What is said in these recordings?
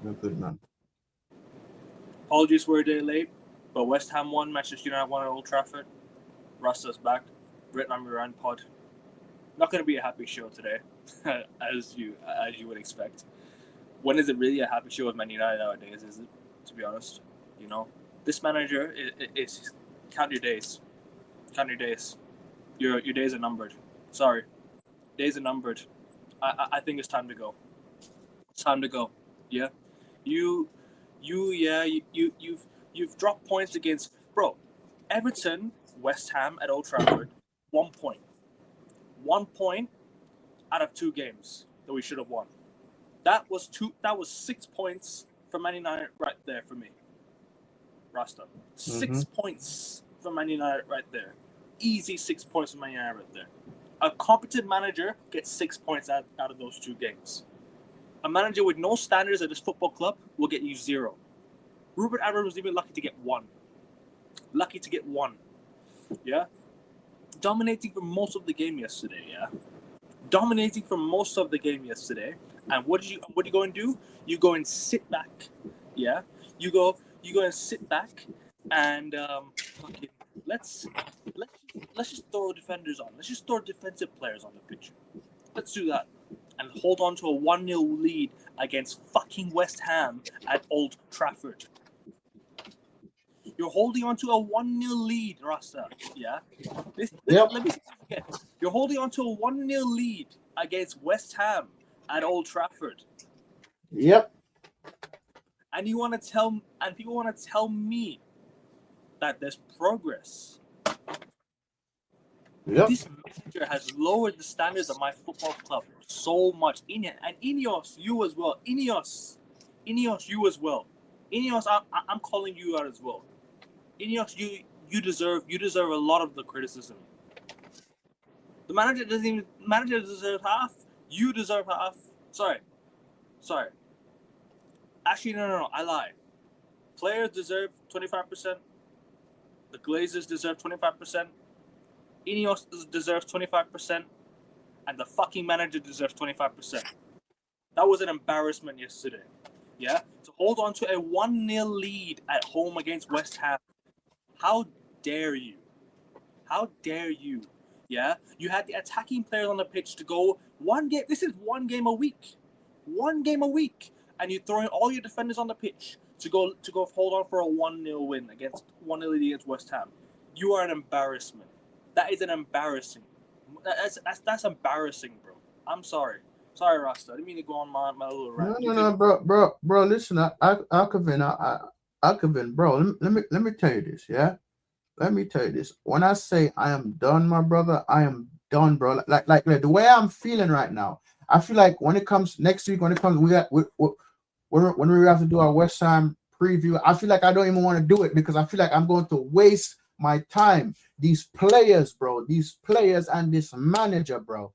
No good, man. Apologies we're a day late, but West Ham won, Manchester United won at Old Trafford. Rasta's back. Written on your Rant pod. Not going to be a happy show today, as you would expect. When is it really a happy show with Man United nowadays? Is it? To be honest, this manager is count your days. Count your days. Your days are numbered. Sorry, days are numbered. I think it's time to go. It's time to go. Yeah, you've dropped points against Everton, West Ham at Old Trafford. 1 point. 1 point out of 2 games that we should have won. That was 6 points for Man United right there for me. Rasta. 6 points for Man United right there. Easy 6 points for Man United right there. A competent manager gets 6 points out of those 2 games. A manager with no standards at this football club will get you 0. Ruben Amorim was even lucky to get 1. Lucky to get 1. Yeah? Dominating for most of the game yesterday, yeah? Dominating for most of the game yesterday. And what do you go and do? You go and sit back. Yeah? You go and sit back and let's just throw defenders on. Let's just throw defensive players on the pitch. Let's do that. And hold on to a 1-0 lead against fucking West Ham at Old Trafford. You're holding on to a 1-0 lead, Rasta. Yeah? Let me see again. You're holding on to a 1-0 lead against West Ham at Old Trafford. Yep. And people want to tell me that there's progress. Yep. This manager has lowered the standards of my football club so much. And Ineos, you as well. Ineos, you as well. Ineos, I'm calling you out as well. Ineos, you deserve a lot of the criticism. The manager deserves half. You deserve half. Sorry. Actually, no, I lied. Players deserve 25%. The Glazers deserve 25%. Ineos deserves 25%. And the fucking manager deserves 25%. That was an embarrassment yesterday. Yeah? To hold on to a 1-0 lead at home against West Ham. How dare you? How dare you? Yeah? You had the attacking players on the pitch to go one game. This is 1 game a week. 1 game a week. And you're throwing all your defenders on the pitch to go hold on for a 1-0 win against 1-0 against West Ham. You are an embarrassment. That is an embarrassing. That's embarrassing, bro. I'm sorry. Sorry, Rasta. I didn't mean to go on my little rant. No, bro. Listen, Alkavin, bro. Let me tell you this, yeah. Let me tell you this. When I say I am done, my brother, I am done, bro. Like the way I'm feeling right now, I feel like when it comes next week, when we have to do our West Ham preview, I feel like I don't even want to do it because I feel like I'm going to waste my time. These players, bro. These players and this manager, bro.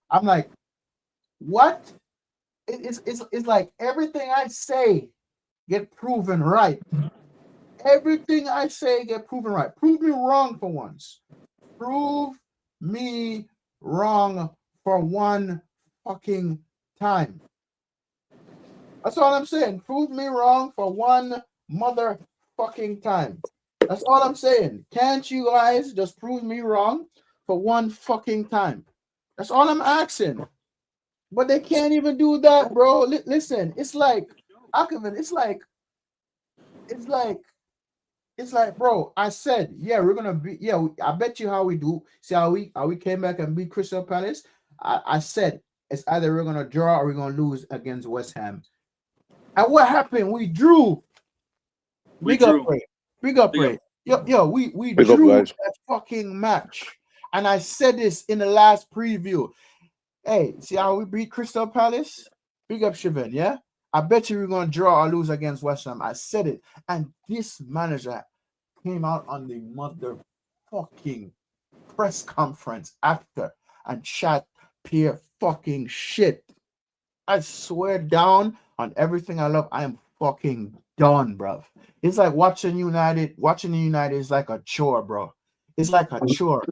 I'm like, what? It's like everything I say get proven right. Everything I say get proven right. Prove me wrong for once. Prove me wrong for one fucking time. That's all I'm saying. Prove me wrong for one motherfucking time. That's all I'm saying. Can't you guys just prove me wrong for one fucking time? That's all I'm asking. But they can't even do that, bro. Listen, it's like, Akavin, it's like, bro, I said, yeah, we're gonna be, yeah, I bet you how we do. See how we came back and beat Crystal Palace. I said it's either we're gonna draw or we're gonna lose against West Ham. And what happened? We drew. Big up, Ray. Yo, we drew that fucking match. And I said this in the last preview. Hey, see how we beat Crystal Palace? Big up, Shivan, yeah? I bet you we're going to draw or lose against West Ham. I said it. And this manager came out on the motherfucking press conference after and chat pure fucking shit. I swear down on everything I love. I am fucking done, bruv. It's like watching United. Watching the United is like a chore, bro. It's like a chore.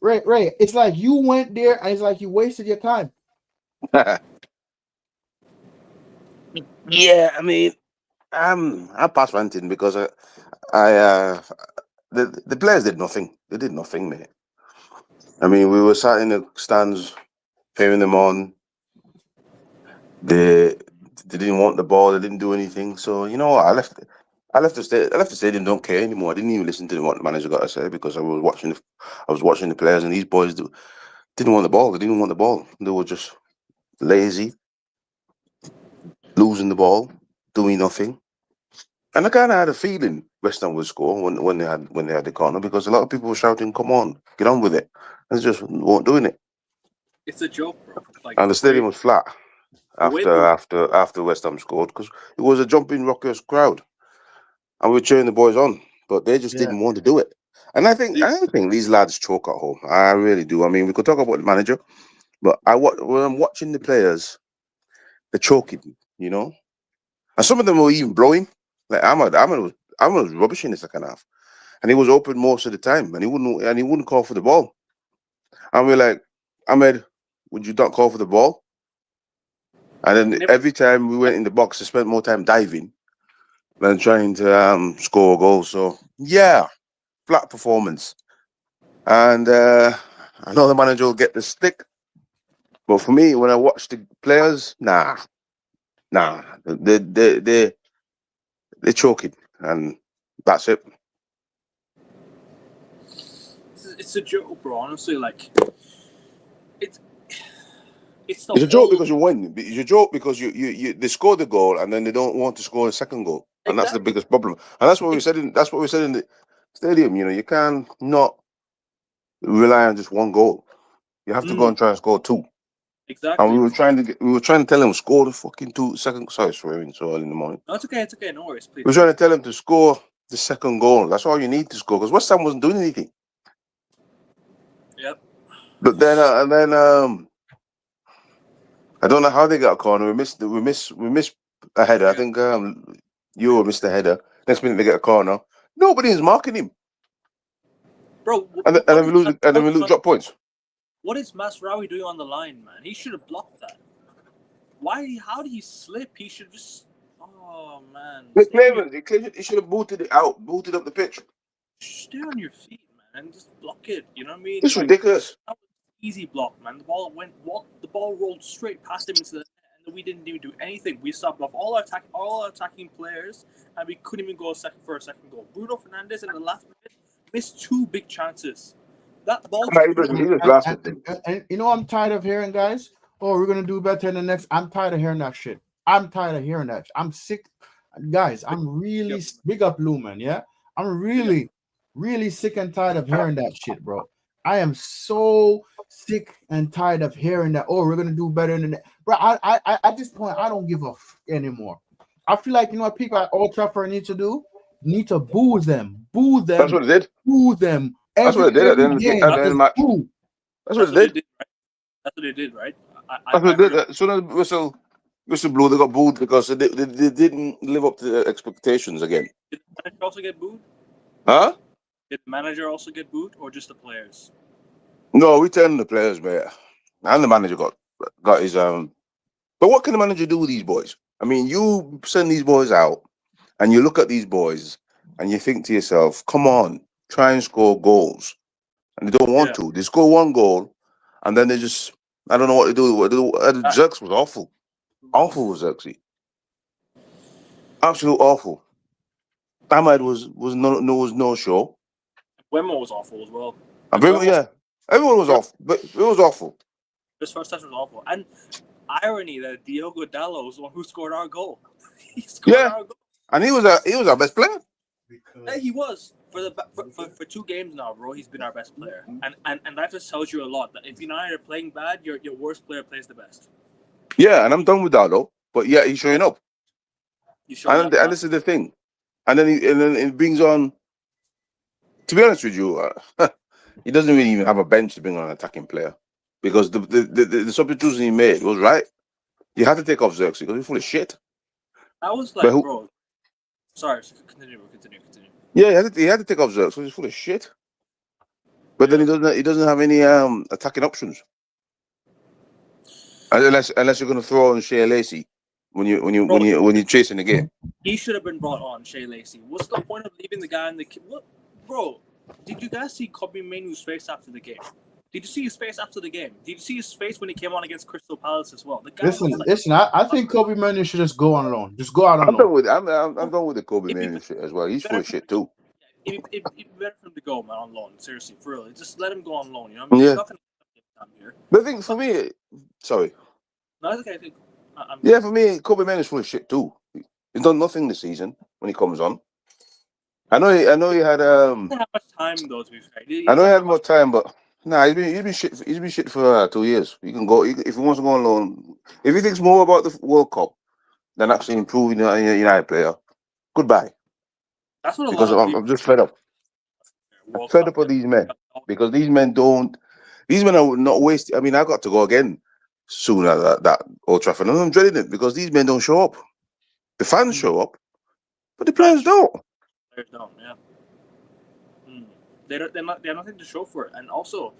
Right. It's like you went there and it's like you wasted your time. Yeah, I mean, I pass ranting because the players did nothing. They did nothing, mate. I mean, we were sat in the stands, cheering them on. They didn't want the ball. They didn't do anything. So you know what? I left the stadium. I left the stadium. Don't care anymore. I didn't even listen to what the manager got to say because I was watching the players, and these boys didn't want the ball. They didn't want the ball. They were just lazy, losing the ball, doing nothing. And I kind of had a feeling West Ham would score when they had the corner because a lot of people were shouting, "Come on, get on with it," and they just weren't doing it. It's a joke, bro. Like And the stadium was flat the way after West Ham scored because it was a jumping rockers crowd, and we were cheering the boys on, but they just Yeah. didn't want to do it. And the, I think these lads choke at home. I really do. I mean, we could talk about the manager, but when I'm watching the players, they're choking. You know, and some of them were even blowing. Like Ahmad was rubbish in the second half, and he was open most of the time, and he wouldn't call for the ball. And we're like, Ahmed, would you not call for the ball? And then never, every time we went in the box, they spent more time diving than trying to score a goal. So yeah, flat performance. And I know the manager will get the stick, but for me, when I watch the players, nah, they're choking, and that's it. it's a joke, bro. Honestly, like it's it's the It's a joke whole because you win. It's a joke because they score the goal and then they don't want to score a second goal, and that's the exactly. biggest problem. And that's what we said in the stadium. You know, you can't not rely on just one goal. You have to go Mm, and try and score two. And exactly. we were trying to tell him score the fucking two second. Sorry, swearing so early in the morning. No, it's okay. It's okay. No worries. We Please, were trying to please. tell him to score the second goal. That's all you need to score because West Ham wasn't doing anything. Yep. But then I don't know how they got a corner. We missed a header. I Yeah. think you missed a header. Next minute they get a corner. Nobody is marking him, Bro, and then we lose. And then we lose drop points. what is Masraoui doing on the line, man? He should have blocked that. Why? How did he slip? He should just. Oh man, The clearance, he should have booted it out, booted up the pitch. stay on your feet, man, and just block it. You know what I mean? It's Like ridiculous. that was an easy block, man. The ball rolled straight past him into the net, and we didn't even do anything. We stopped off all our attacking players, and we couldn't even go for a second goal. Bruno Fernandes in the last minute missed two big chances. That ball to Bruno. He just And, blasted him. you know, I'm tired of hearing, guys. Oh, we're gonna do better in the next. I'm tired of hearing that shit. I'm tired of hearing that. I'm sick, guys. I'm really Yep. big up Lumen. Yeah, I'm Big up. really sick and tired of hearing that shit, bro. I am so sick and tired of hearing that. Oh, we're gonna do better in the next. Bro, at this point, I don't give a anymore. I feel like you know what people at Old Trafford need to do. Need to That's what it did. boo them That's what it did every at game. the end of the Just match. boo. That's what That's it what they did. did. Right? That's what they did, right? That's I what it heard. did. As soon as whistle blew, they got booed because they didn't live up to their expectations again. Did the manager also get booed? Huh? Did the manager also get booed, or just the players? No, we turned the players, mate. And the manager got his But what can the manager do with these boys? I mean, you send these boys out and you look at these boys and you think to yourself, come on, try and score goals. And they don't want Yeah. to. They score one goal and then they just, I don't know what to do. That, Zirks was awful. Awful was Zirksy. Absolute awful. Ahmad was no show. Wemo was awful as well. And Like Wemo, yeah, everyone was off, but it was awful. his first touch was awful. And irony that Diogo Dallo was the one who scored our goal. He scored Yeah, our goal. and he was our best player. Yeah, he was for 2 games now, bro. He's been our best player, and that just tells you a lot. That if United are playing bad, your worst player plays the best. Yeah, and I'm done with that though. But yeah, he's showing up, He's showing up and now. this is the thing. And then it brings on. To be honest with you, he doesn't really even have a bench to bring on an attacking player because the substitution he made was right. You had to take off Xerxes because he's full of shit. I was But like, who? bro. Sorry, continue. Yeah, he had to take off Xerxes because he's full of shit. But then Yeah. he doesn't have any attacking options unless you're going to throw on Shea Lacey. when you're chasing the game. He should have been brought on, Shea Lacey. What's the point of leaving the guy in the what, bro? Did you guys see Kobe Mainoo's face after the game? Did you see his face after the game? Did you see his face when he came on against Crystal Palace as well? The guy Listen. I think Kobe Manu should just go on loan. Just go out on I'm loan. done with I'm done with the Kobe Mainoo shit as well. He's full of shit too. It'd be better for him to go, man, on loan. Seriously, for real. Just let him go on loan. You know what I mean? Yeah. He's not gonna get time here. The thing for me, sorry. No, it's okay. Yeah, for me, Kobe Mainoo's full of shit too. He's done nothing this season when he comes on. I know he had He doesn't have much time though. To be fair, I know he had more time, but nah, he's been shit for 2 years. He can go if he wants to go on loan. If he thinks more about the World Cup than actually improving a United player, goodbye. That's what Because I'm just fed up. I'm fed up with these men because these men are not wasting. I mean, I got to go again soon at that Old Trafford, and I'm dreading it because these men don't show up. The fans show up, but the players don't. Players don't, yeah. They have nothing to show for it, and also,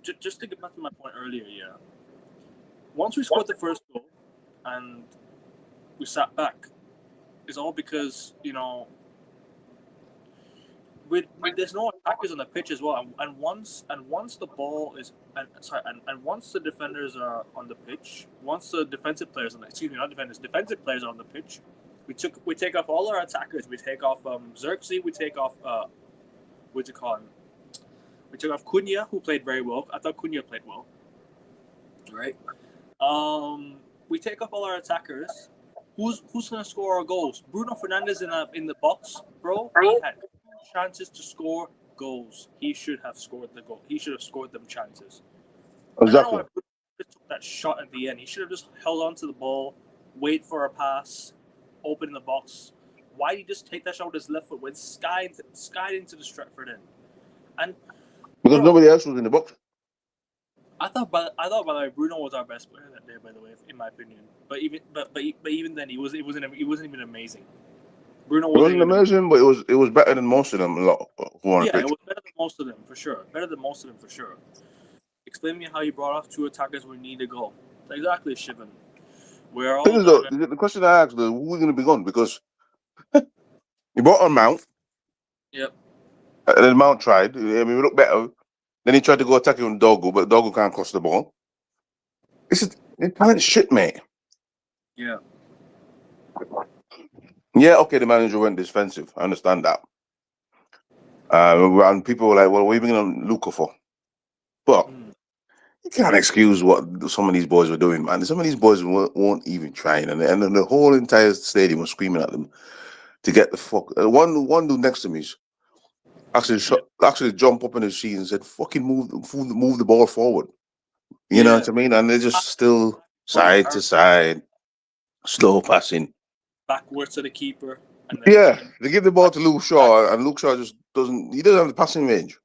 just to get back to my point earlier, yeah. Once we scored the first goal, and we sat back, it's all because there's no attackers on the pitch as well, and once the ball is and once the defenders are on the pitch, once the defensive players defensive players are on the pitch, we take off all our attackers. We take off Xerxes. We take off what's it called? We took off Cunha, who played very well. I thought Cunha played well. Right. We take off all our attackers. Who's gonna score our goals? Bruno Fernandes in the box, bro. He had chances to score goals. He should have scored the goal. He should have scored them chances. Exactly. I don't know why Bruno took that shot at the end. He should have just held on to the ball, wait for a pass, open the box. Why did he just take that shot with his left foot when skied into the Stretford end? And because nobody else was in the box. I thought by the way, Bruno was our best player that day, by the way, in my opinion. But even then, he wasn't even amazing. Bruno wasn't amazing, but it was better than most of them. It was better than most of them for sure. Explain to me how you brought off two attackers when you need a goal. Exactly, Shivan. The question I asked is, who are we going to be on? Because he brought on Mount. Yep. And then Mount tried. I mean, we looked better. Then he tried to go attacking on Dogo, but Dogo can't cross the ball. It's talent shit, mate. Yeah. Yeah, okay, the manager went defensive. I understand that. And people were like, well, what are you bringing on Luka for? But you can't excuse what some of these boys were doing, man. Some of these boys weren't even trying. And then the whole entire stadium was screaming at them to get the fuck. One dude next to me actually jumped up in his seat and said, fucking move the ball forward. You know what I mean? And they're just still side to side, slow passing. Backwards to the keeper. And then they give the ball to Luke Shaw, and Luke Shaw just doesn't have the passing range.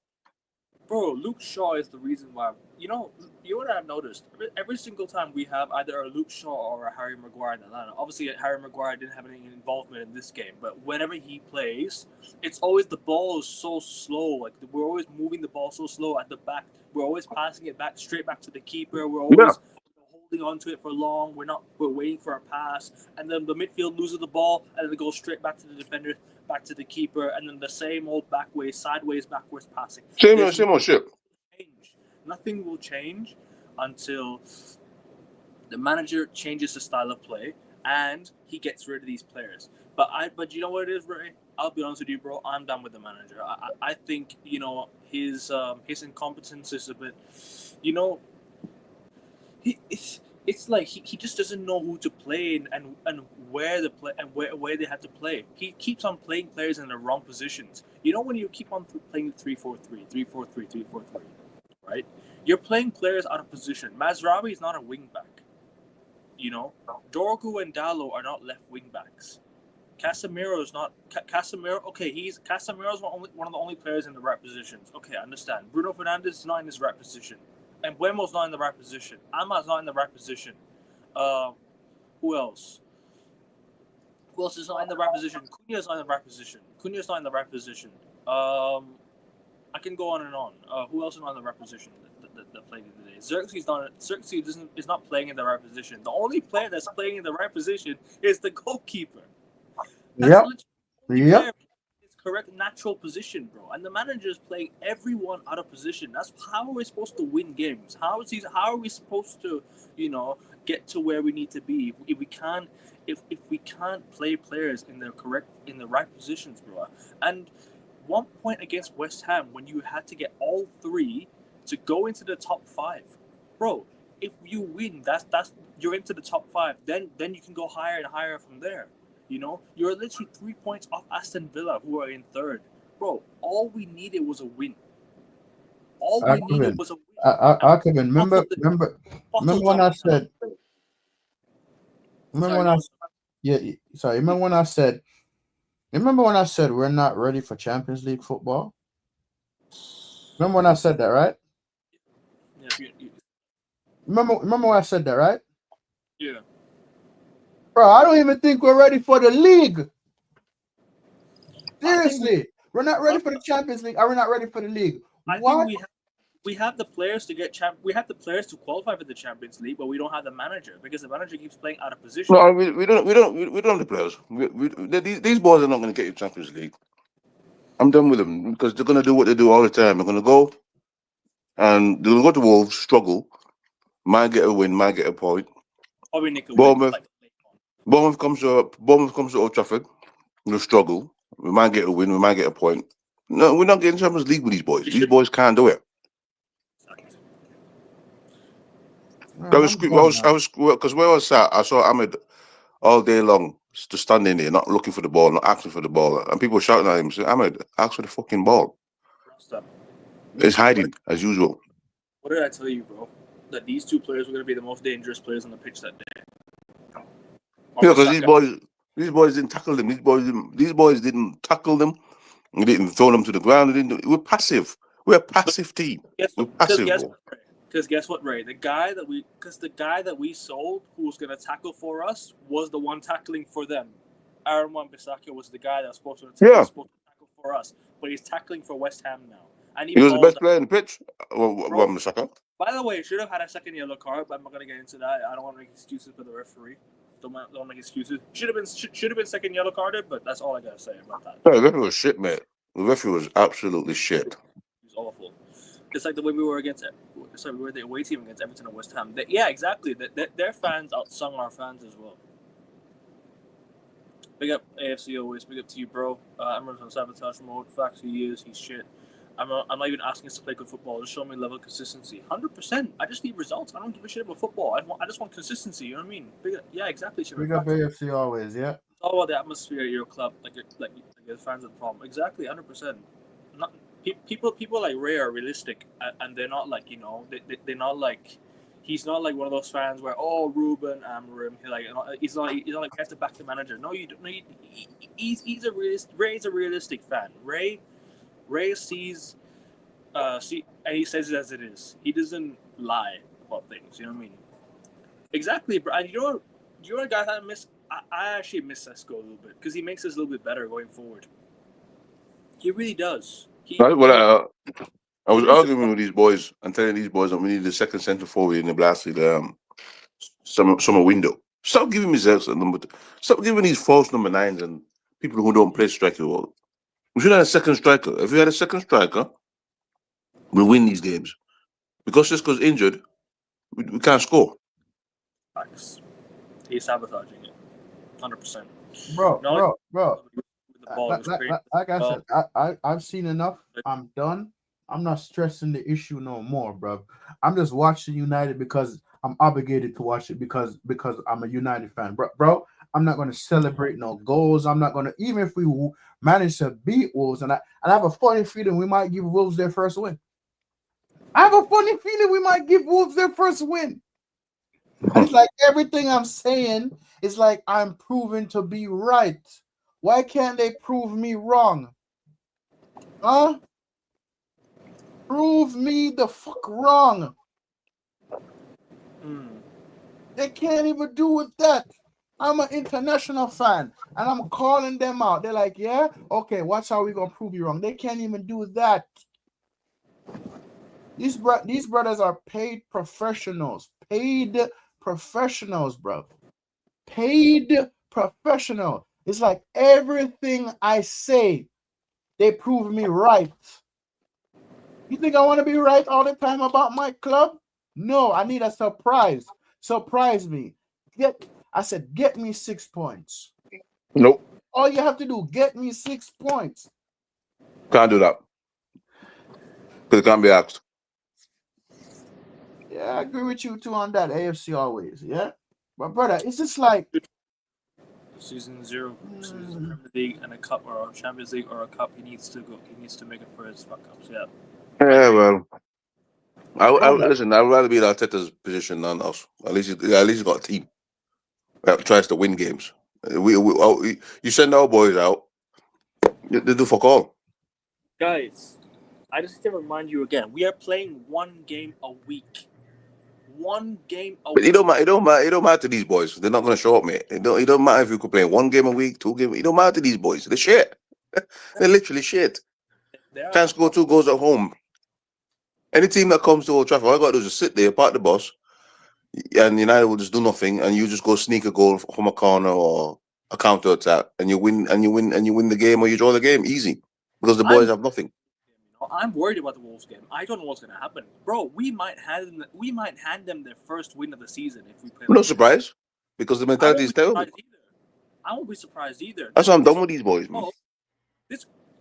Bro, Luke Shaw is the reason why. You know what I've noticed? Every single time we have either a Luke Shaw or a Harry Maguire in Atlanta. Obviously, Harry Maguire didn't have any involvement in this game, but whenever he plays, it's always the ball is so slow. Like, we're always moving the ball so slow at the back. We're always passing it straight back to the keeper. We're always holding on to it for long. We're waiting for a pass, and then the midfield loses the ball, and then it goes straight back to the defender, back to the keeper, and then the same old sideways, backwards passing. Same old shit. Nothing will change until the manager changes the style of play and he gets rid of these players. But you know what it is, Ray? I'll be honest with you, bro. I'm done with the manager. I think his incompetence is a bit, it's like he just doesn't know who to play and where to play and where they have to play. He keeps on playing players in the wrong positions. When you keep on playing 3-4-3, 3-4-3, 3-4-3, right? You're playing players out of position. Mazraoui is not a wing back. Dorgu and Dalot are not left wing backs. Casemiro is not Casemiro. Okay, Casemiro's one of the only players in the right positions. Okay, I understand. Bruno Fernandes is not in his right position. And Buemo's not in the right position. Ahmad's not in the right position. Who else? Who else is not in the right position? Cunha's not in the right position. I can go on and on. Who else is not in the right position that played today? Xerxes is not playing in the right position. The only player that's playing in the right position is the goalkeeper. That's Yep. literally the only Yep. player in his correct natural position, bro. And the manager is playing everyone out of position. That's how are we supposed to win games? How are we supposed to, get to where we need to be if we can't play players in the right positions, bro? And 1 point against West Ham when you had to get all three to go into the top 5, bro. If you win, that's you're into the top 5. Then you can go higher and higher from there. You're literally 3 points off Aston Villa, who are in 3rd, bro. All we needed was a win. All we needed was a win. Kevin, remember when I said, remember when I said we're not ready for Champions League football? Remember when I said that, right? Yeah. Remember when I said that, right? Yeah. Bro, I don't even think we're ready for the league. Seriously, we're not ready for the Champions League. Are we not ready for the league? I think we have the players to we have the players to qualify for the Champions League, but we don't have the manager because the manager keeps playing out of position. No, we don't have the players. These boys are not going to get you Champions League. I'm done with them because they're going to do what they do all the time. They're going to go and they'll go to Wolves, struggle, might get a win, might get a point. Probably nick a Bournemouth, win. Bournemouth comes to Old Trafford, they'll struggle. We might get a win, we might get a point. No, we're not getting Champions League with these boys. These boys can't do it. I was because where I was sat, I saw Ahmed all day long just standing there, not looking for the ball, not asking for the ball, and people shouting at him, saying, "Ahmed, ask for the fucking ball." It's hiding as usual. What did I tell you, bro? That these two players were going to be the most dangerous players on the pitch that day. Yeah, because these boys didn't tackle them. These boys didn't tackle them. We didn't throw them to the ground. We're passive. We're a passive team. We're passive. Because guess what, Ray? The guy that we sold who was going to tackle for us was the one tackling for them. Aaron Wan-Bissaka was the guy that was supposed to tackle for us, but he's tackling for West Ham now. And he was the best player in the pitch. Wan-Bissaka. By the way, should have had a second yellow card, but I'm not going to get into that. I don't want to make excuses for the referee. Don't make excuses. Should have been second yellow carded, but that's all I gotta say about that. No, the referee was shit, mate. The referee was absolutely shit. He was awful. It's like the way we were we were the away team against Everton and West Ham. Yeah, exactly. Their fans outsung our fans as well. Big up AFC always. Big up to you, bro. I'm on sabotage mode. Facts, he is. He's shit. I'm not even asking us to play good football. Just show me level of consistency. 100%. I just need results. I don't give a shit about football. I just want consistency. You know what I mean? Yeah, exactly. We got AFC always, yeah. It's all about the atmosphere at your club, like your fans at the problem. Exactly, 100%. Not people like Ray are realistic, and they're not like they're not like he's not like one of those fans where Ruben Amorim he's not like we have to back the manager. No, you don't. No, he's a realist. Ray's a realistic fan. Ray sees, and he says it as it is. He doesn't lie about things. You know what I mean? Exactly, bro. And you know what guy that I miss? I actually miss Sesko a little bit because he makes us a little bit better going forward. He really does. I was arguing with these boys and telling these boys that we need a second centre forward in the blasted summer window. Stop giving me Xerxes at number 2. Stop giving these false number 9s and people who don't play striker. We should have a second striker. If we had a second striker, we'll win these games. Because Cisco's injured, we can't score. Facts. He's sabotaging it. 100%. Bro. Like I said, I've seen enough. I'm done. I'm not stressing the issue no more, bro. I'm just watching United because I'm obligated to watch it because I'm a United fan, bro. I'm not going to celebrate no goals. I'm not going to, even if we manage to beat Wolves, and I have a funny feeling we might give Wolves their first win. It's like everything I'm saying is like I'm proven to be right. Why can't they prove me wrong? Huh? Prove me the fuck wrong. They can't even do with that. I'm an international fan, and I'm calling them out. They're like, yeah? Okay, watch how we going to prove you wrong. They can't even do that. These brothers are paid professionals. Paid professionals, bro. Paid professional. It's like everything I say, they prove me right. You think I want to be right all the time about my club? No, I need a surprise. Surprise me. I said, get me 6 points. Nope, All you have to do, get me 6 points. can't do that because it can't be asked. Yeah, I agree with you too on that. AFC always, yeah. But brother, it's just like Season 0, season Premier League and a cup or a Champions League or a cup, he needs to go. He needs to make it for his fuck ups. Yeah. Yeah, well, brother, listen. I'd rather be in Arteta's position than us. At least he's got a team that tries to win games. You send our boys out, they do fuck all. Guys, I just need to remind you again. We are playing one game a week. One game a But week. it don't matter to these boys. They're not going to show up, mate. It don't matter if you could play 1 game a week, 2 games. It don't matter to these boys. They're shit. They're literally shit. They are Can't score 2 goals at home. Any team that comes to Old Trafford, all I got to do is just sit there, park the bus, and United will just do nothing, and you just go sneak a goal from a corner or a counter attack, and you win the game, or you draw the game easy because the boys have nothing. I'm worried about the Wolves game. I don't know what's going to happen, bro. We might hand them their first win of the season if we play. No surprise, because the mentality is terrible. I won't be surprised either. That's why I'm done with these boys, man.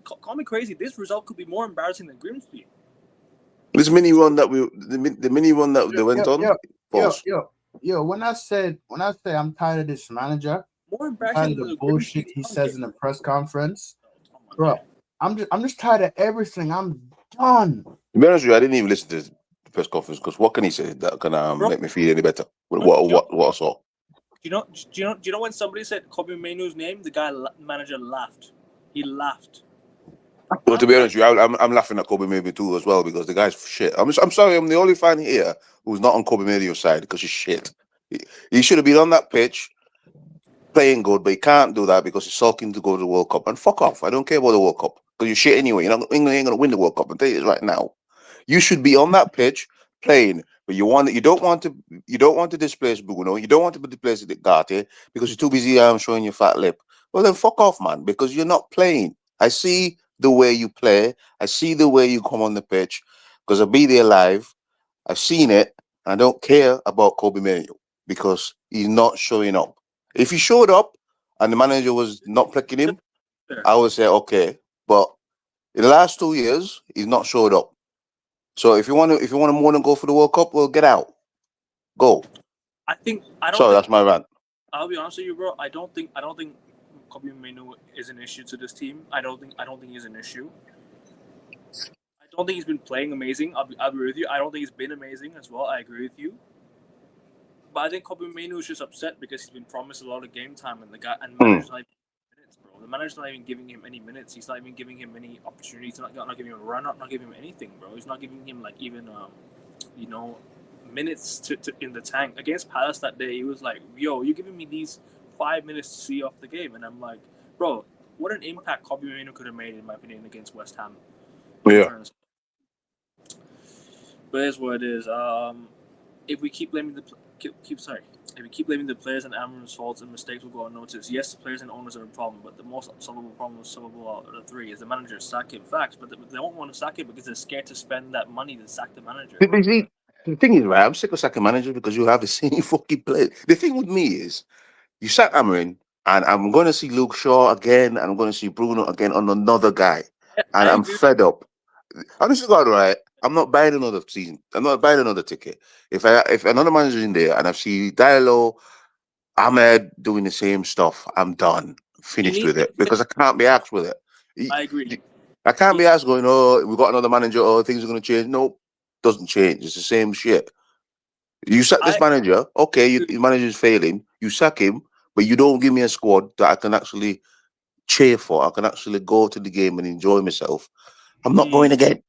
Call me crazy. This result could be more embarrassing than Grimsby. This mini run that the mini run that they went on. When I say I'm tired of this manager, more I'm tired of the bullshit he says in the press conference, bro. I'm just tired of everything. I'm done. To be honest with you, I didn't even listen to the press conference because what can he say that can make me feel any better? What I saw. Do you know when somebody said Kobe Mainoo's name, the manager laughed. He laughed. Well, to be honest with you, I'm laughing at Kobe Mainoo too as well because the guy's shit. I'm sorry, I'm the only fan here who's not on Kobe Mainoo's side because he's shit. He should have been on that pitch playing good, but he can't do that because he's sulking to go to the World Cup. And fuck off. I don't care about the World Cup because you're shit anyway. England ain't going to win the World Cup. I'll tell you this right now. You should be on that pitch playing, but you don't want to displace Bruno. You don't want to displace Garte because you're too busy showing your fat lip. Well, then fuck off, man, because you're not playing. I see the way you play. I see the way you come on the pitch because I'll be there live. I've seen it. I don't care about Kobe Mainoo because he's not showing up. If he showed up and the manager was not picking him, I would say okay. But in the last 2 years, he's not showed up. So if you want to more than go for the World Cup, well, get out, go. That's my rant. I'll be honest with you, bro. I don't think Kobe Mainoo is an issue to this team. I don't think he's an issue. I don't think he's been playing amazing. I'll agree with you. I don't think he's been amazing as well. I agree with you. But I think Kobe Mainoo is just upset because he's been promised a lot of game time, and the manager's not even minutes, bro. The manager's not even giving him any minutes. He's not even giving him any opportunities. Not giving him a run, not giving him anything, bro. He's not giving him like even minutes to in the tank. Against Palace that day, he was like, "Yo, you're giving me these 5 minutes to see off the game," and I'm like, "Bro, what an impact Kobe Mainoo could have made, in my opinion, against West Ham." Yeah. But here's what it is. If we keep blaming if we keep blaming the players and Amorim's faults and mistakes will go unnoticed. Yes, the players and owners are a problem, but the most solvable problem is solvable out of the three is the manager. Sack him. Facts, but they don't want to sack him because they're scared to spend that money to sack the manager. The thing is, right, I'm sick of sacking managers because you have the same fucking play. The thing with me is, you sack Amorim, and I'm going to see Luke Shaw again, and I'm going to see Bruno again on another guy, and I'm fed up. Honestly, God, right? I'm not buying another season. I'm not buying another ticket. If another manager's in there and I see Diallo, Ahmed doing the same stuff, I'm done. Finished with it because I can't be asked with it. I agree. I can't be asked going, oh, we've got another manager, oh, things are going to change. No, doesn't change. It's the same shit. You sack this manager, okay, your manager's failing. You sack him, but you don't give me a squad that I can actually cheer for. I can actually go to the game and enjoy myself. I'm not going again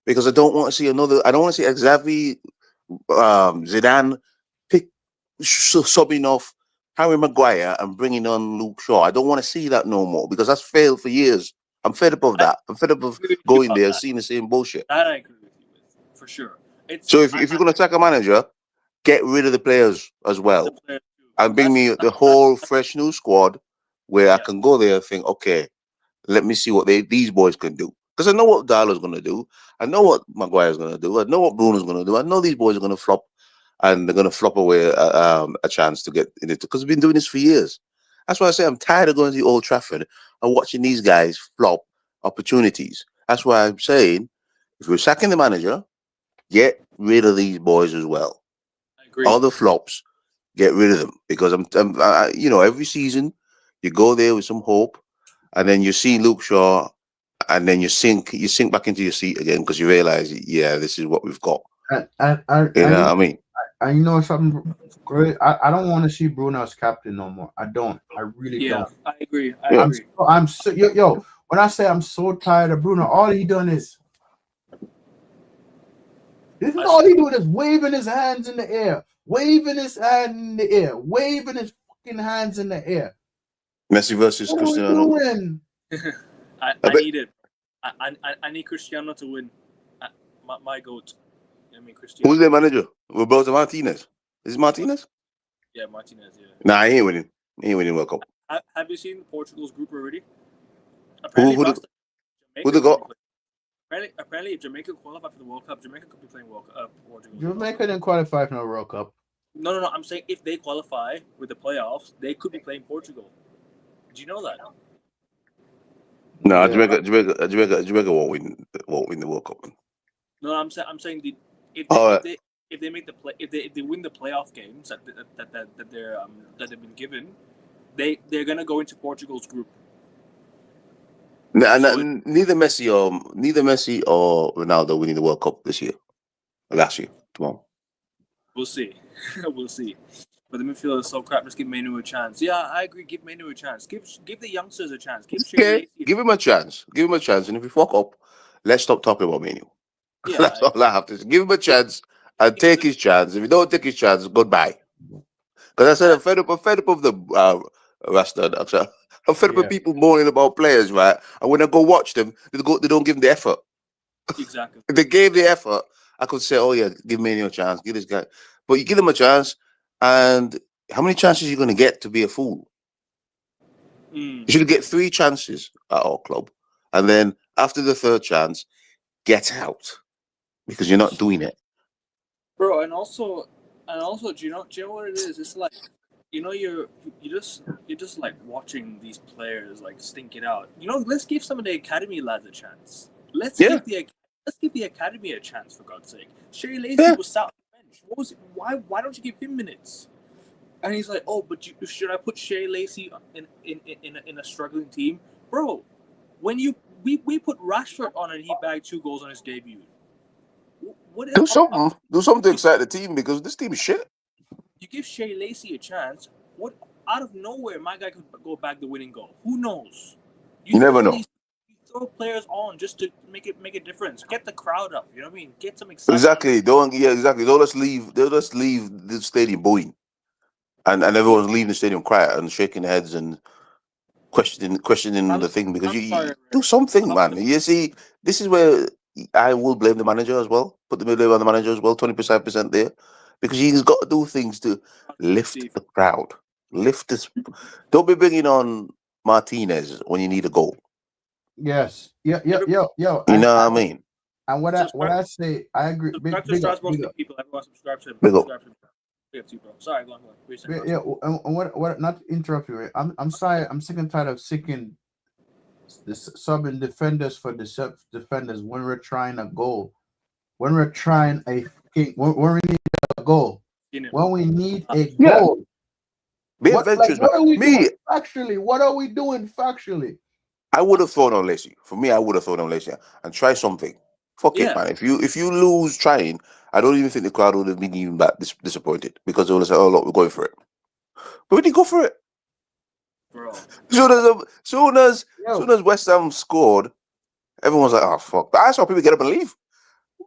because I don't want to see another. I don't want to see Xavi, Zidane subbing off Harry Maguire and bringing on Luke Shaw. I don't want to see that no more because that's failed for years. I'm fed up of that. I'm fed up of going there, seeing the same bullshit. That I agree with you with. for sure. It's So if you're gonna sack a manager, get rid of the players as well, and bring me the whole fresh new squad where I can go there and think, okay, let me see what these boys can do. Because I know what Darlow's going to do. I know what Maguire's going to do. I know what Bruno's going to do. I know these boys are going to flop, and they're going to flop away a chance to get in it. Because we've been doing this for years. That's why I say I'm tired of going to the Old Trafford and watching these guys flop opportunities. That's why I'm saying, if we're sacking the manager, get rid of these boys as well. I agree. All the flops, get rid of them. Because every season you go there with some hope, and then you see Luke Shaw, and then you sink back into your seat again because you realize, yeah, this is what we've got. And You know what I mean? And you know something great? I don't want to see Bruno as captain no more. I don't. I really don't. I agree. I'm so yo. When I say I'm so tired of Bruno, all he done is all he doing is waving his hands in the air, waving his hand in the air, waving his fucking hands in the air. Messi versus Cristiano. I need it. I need Cristiano to win. My goat. I mean, Cristiano. Who's their manager? Roberto Martinez. Is it Martinez? Yeah, Martinez. Yeah. Nah, he ain't winning. He ain't winning World Cup. Have you seen Portugal's group already? Who they got? Apparently, if Jamaica qualify for the World Cup, Jamaica could be playing Portugal. Jamaica didn't qualify for the World Cup. No. I'm saying if they qualify with the playoffs, they could be playing Portugal. Did you know that? No, Jamaica won't win the World Cup. No, I'm saying if they make the play, if they win the playoff games that they've been given, they're gonna go into Portugal's group. Neither Messi or Ronaldo winning the World Cup this year, or last year, tomorrow. We'll see. We'll see. But the midfield is so crap. Just give Manu a chance. Yeah, I agree. Give Manu a chance. Give the youngsters a chance. Give him a chance. Give him a chance. And if we fuck up, let's stop talking about Manu. Yeah, that's all I have to say. Give him a chance and take his chance. If you don't take his chance, goodbye. Because I said I'm fed up of the Rasta. I'm fed up of people moaning about players, right? And when I go watch them, they don't give them the effort. Exactly. If they gave the effort, I could say, oh yeah, give Manu a chance, give this guy. But you give them a chance, and how many chances are you going to get to be a fool? You should get 3 chances at our club, and then after the 3rd chance, get out because you're not doing it, bro. And also, do you know what it is? It's like, you're just like watching these players like stink it out. Let's give some of the academy lads a chance. Let's give the academy a chance, for God's sake. Shay Lacey was sat on the bench. What was it? Why don't you give him minutes? And he's like, oh, but should I put Shay Lacey in a struggling team, bro? When we put Rashford on and he bagged 2 goals on his debut. Do something to excite the team because this team is shit. You give Shay Lacey a chance. What out of nowhere, my guy could go back the winning goal. Who knows? You never know. You throw players on just to make a difference. Get the crowd up. You know what I mean? Get some excitement. Exactly. Don't let's leave the stadium booing, and everyone's leaving the stadium quiet and shaking their heads and questioning the thing because you do something, man. You see, this is where I will blame the manager as well. Put the blame on the manager as well. 25% there, because he's got to do things to lift the crowd. Lift this. Don't be bringing on Martinez when you need a goal. Yes. Yeah. You know what I mean? And what I say, I agree. Subscribe to Strasbourg people. Everyone subscribe to him. Sorry, go on. What? Not to interrupt you. I'm sorry. I'm sick and tired of sicking the subbing defenders for the defenders when we're trying a goal. When we're trying when we need a goal. When we need a goal. What are we doing factually? What are we doing factually? I would have thrown on Lacey. For me, I would have thrown on Lacey and try something. Fuck it, man. If you lose trying, I don't even think the crowd would have been even that disappointed because they would have said, "Oh look, we're going for it." But we didn't go for it, bro. Soon as West Ham scored, everyone's like, "Oh fuck!" But I saw people get up and leave.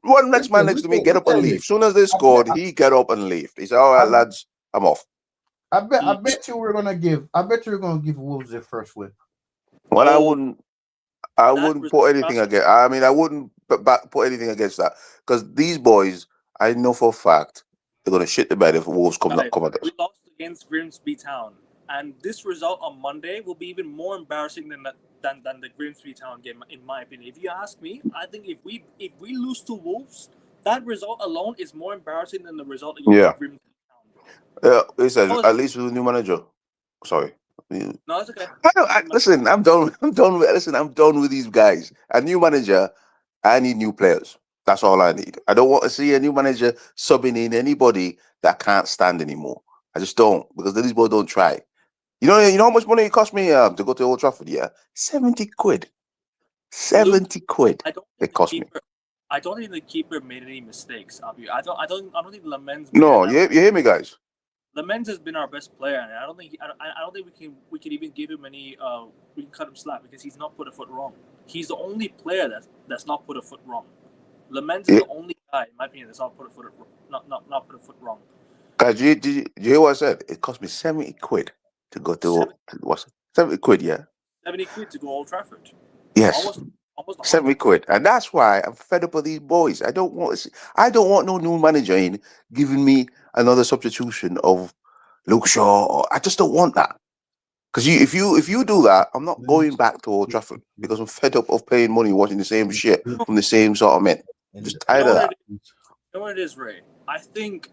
One next man next to me get up and leave. Soon as they scored, he get up and leave. He said, "All right, lads, I'm off." I bet you we're gonna give Wolves their first win. Well, I wouldn't put anything again. I mean, I wouldn't put anything against that because these boys, I know for a fact they're gonna shit the bed if Wolves come Guys, come at us. we lost against Grimsby Town, and this result on Monday will be even more embarrassing than the Grimsby Town game, in my opinion. If you ask me, I think if we lose to Wolves, that result alone is more embarrassing than the result against Yeah. Grimsby Town, bro. It says That was- at least with a new manager. Sorry. No, it's okay. Listen, I'm done. I'm done with these guys. A new manager. I need new players. That's all I need. I don't want to see a new manager subbing in anybody that can't stand anymore. I just don't because these boys don't try. You know how much money it cost me to go to Old Trafford. Yeah, 70 quid. 70 quid. I don't It think the cost me. keeper. I don't think the keeper made any mistakes. I don't think Lamens. No, you hear me, guys. Lamens has been our best player, and I don't think we can even give him any we can cut him slack because he's not put a foot wrong. He's the only player that's not put a foot wrong. Lamens is the only guy, in my opinion, that's not put a foot wrong. Guys, did you hear what I said? It cost me 70 quid to go to what's it? 70 quid, yeah. 70 quid to go Old Trafford. Yes. Almost 70 quid. And that's why I'm fed up with these boys. I don't want no new manager in giving me another substitution of Luke Shaw. I just don't want that. Because if you do that, I'm not going back to Old Trafford because I'm fed up of paying money watching the same shit from the same sort of men. Just tired of that. You know what it is, Ray? I think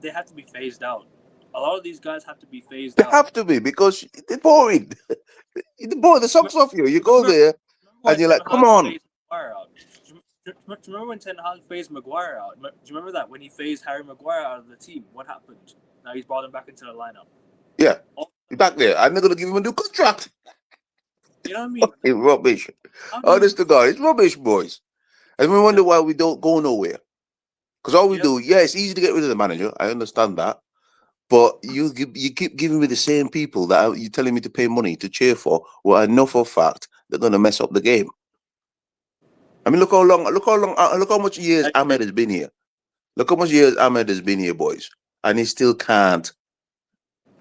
they have to be phased out. A lot of these guys have to be phased out. They have to be because they're boring. They're boring. The socks off you. You go there and you're like, come on. Do you remember when Ten Hag phased Maguire out? Do you remember that when he phased Harry Maguire out of the team? What happened? Now he's brought him back into the lineup. Yeah, he's back there. I'm not going to give him a new contract. You know what I mean? It's rubbish. Honest to God, it's rubbish, boys. And we wonder why we don't go nowhere. Because all we do, it's easy to get rid of the manager. I understand that. But you keep giving me the same people that you're telling me to pay money to cheer for. Well, I know for a fact they're going to mess up the game. I mean, look how much years Ahmed has been here. Look how much years Ahmed has been here, boys. And he still can't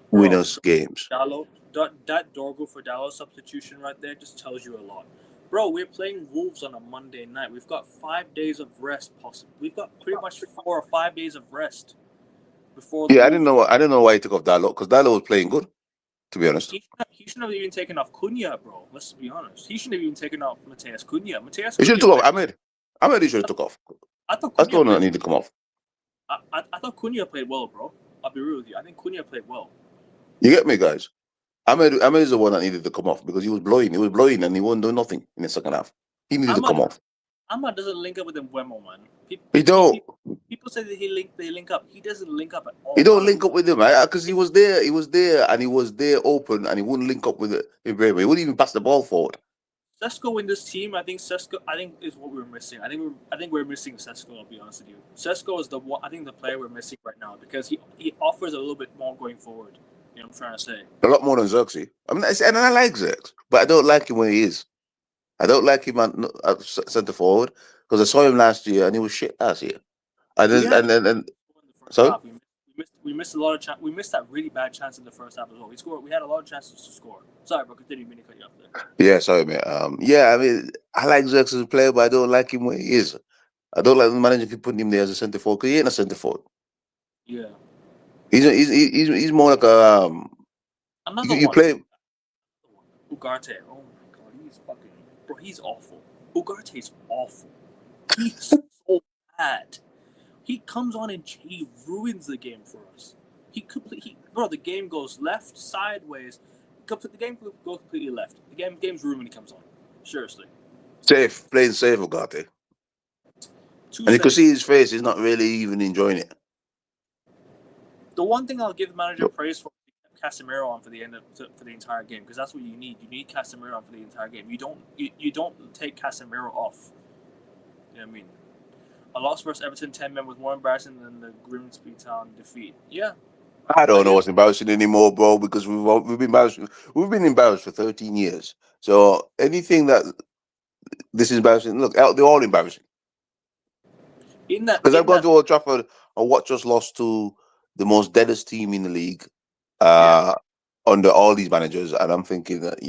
win us games. That Dorgo for Dallo substitution right there just tells you a lot. Bro, we're playing Wolves on a Monday night. We've got 5 days of rest possible. We've got pretty much 4 or 5 days of rest before the I didn't know why he took off Dallo, because Dallo was playing good, to be honest. He shouldn't have even taken off Cunha, bro. Let's be honest. He shouldn't have even taken off Mateus Cunha. He should have took off Ahmed. Ahmed, he should have took off. I thought That's the one that needed to come off. I thought Cunha played well, bro. I'll be real with you. I think Cunha played well. You get me, guys? Ahmed is the one that needed to come off because he was blowing. He was blowing and he wasn't doing nothing in the second half. He needed to come off. Ahmad doesn't link up with Mbeumo, man. People say that they link up. He doesn't link up at all. He don't link up with him, right? Because he was there, and he was there open, and he wouldn't link up with Ibrahim. He wouldn't even pass the ball forward. Sesko in this team, I think is what we're missing. I think we're missing Sesko. I'll be honest with you. Sesko is the player we're missing right now because he offers a little bit more going forward. You know what I'm trying to say? A lot more than Xerxes. I mean, and I like Xerxes, but I don't like him when he is. I don't like him at centre forward because I saw him last year and he was shit last year. So we missed a lot of we missed that really bad chance in the first half as well. We had a lot of chances to score. Sorry, but continue. Me to cut you off there. Yeah, sorry, mate. I mean, I like Xerxes as a player, but I don't like him when he is. I don't like the manager if you put him there as a centre forward because he ain't a centre forward. Yeah, he's more like a you play Ugarte. Oh my god, he's awful. Ugarte is awful. He's so bad. He comes on and he ruins the game for us. The game goes left, sideways. The game goes completely left. The game's ruined when he comes on. Seriously. Playing safe, Ugarte. And you can see his face; he's not really even enjoying it. The one thing I'll give the manager praise for is Casemiro on for the entire game because that's what you need. You need Casemiro on for the entire game. You don't take Casemiro off. You know what I mean? A loss versus Everton 10 men was more embarrassing than the Grimsby Town defeat. Yeah. I don't know what's embarrassing anymore, bro, because we've been embarrassed for 13 years. So anything that this is embarrassing, look, they're all embarrassing. Because I've gone to Old Trafford and watched us lost to the most deadest team in the league under all these managers, and I'm thinking that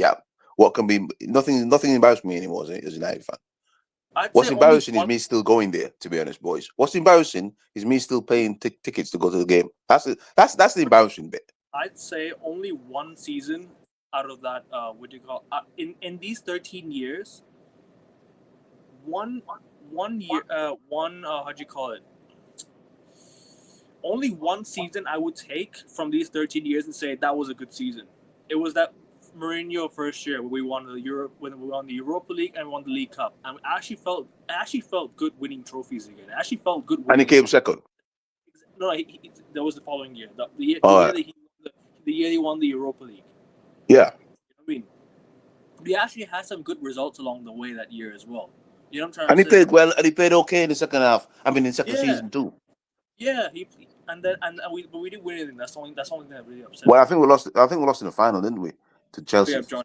what can be nothing embarrassed me anymore as a United fan. What's say only embarrassing is one. me still going there. To be honest, boys. What's embarrassing is me still paying tickets to go to the game. That's the embarrassing bit. I'd say only one season out of that. What do you call in these 13 years? One year. How do you call it? Only one season I would take from these 13 years and say that was a good season. It was that Mourinho first year when we won when we won the Europa League and won the League Cup, and I actually felt good winning trophies again. I actually felt good winning. And he came second. No, that was the following year. The year that he won the Europa League. Yeah. You know what I mean, we actually had some good results along the way that year as well. You know what I'm trying And to he say? played well, and he played okay in the second half. I mean, in the second season too. Yeah, but we didn't win anything. That's the only thing that really upset. Well, I think we lost in the final, didn't we? To Chelsea. Yeah, John.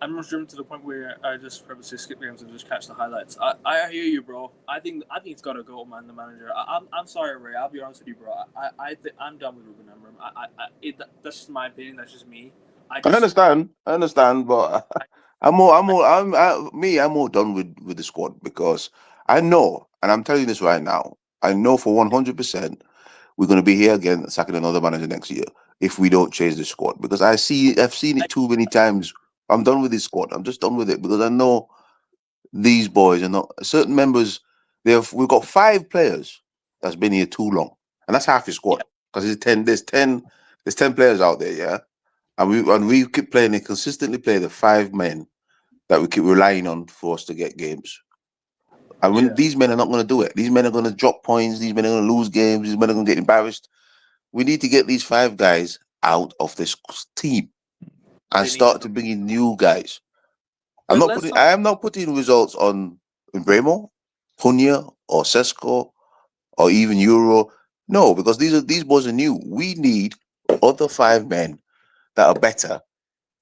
I'm not driven to the point where I just purposely skip games and just catch the highlights. I hear you, bro. I think it's got to go, man. The manager. I'm sorry, Ray. I'll be honest with you, bro. I'm done with Ruben Amorim. That's just my opinion. That's just me. I understand, but I'm more done with the squad, because I know, and I'm telling you this right now, I know for 100% we're going to be here again sacking another manager next year if we don't change the squad, because I've seen it too many times. I'm done with this squad. I'm just done with it, because I know these boys are not certain members. We've got 5 players that's been here too long, and that's half your squad, because there's 10 players out there, yeah. And we keep playing and consistently play the 5 men that we keep relying on for us to get games. And when these men are not going to do it, these men are going to drop points, these men are going to lose games, these men are going to get embarrassed. We need to get these 5 guys out of this team and start to bring in new guys. I am not putting results on Bremo, Punya, or Sesko, or even Euro. No, because these boys are new. We need other 5 men that are better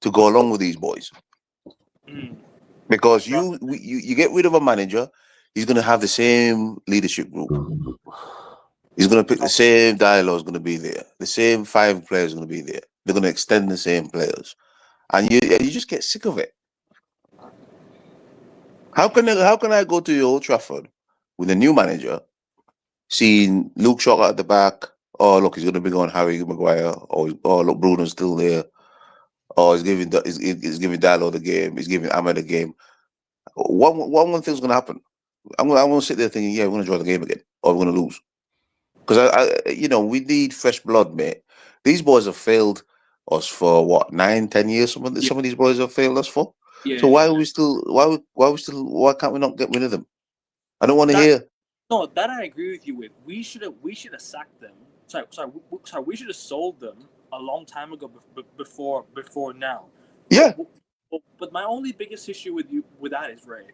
to go along with these boys. Because you get rid of a manager, he's going to have the same leadership group. He's going to pick the same dialogue is going to be there. The same 5 players are going to be there. They're going to extend the same players, and you just get sick of it. How can I go to Old Trafford with a new manager, seeing Luke Shaw at the back? Oh, look, he's going to bring on Harry Maguire. Or look, Bruno's still there. Oh, he's giving Diallo the game. He's giving Ahmed the game. One thing's going to happen. I'm going to sit there thinking, yeah, we're going to draw the game again, or we're going to lose. Because we need fresh blood, mate. These boys have failed us for what, 9-10 years. Some of these boys have failed us for. Yeah, so why can't we not get rid of them? I don't want to hear. No, that I agree with you with. We should have sacked them. Sorry. We should have sold them a long time ago before now. Yeah. But my only biggest issue with that is, Ray,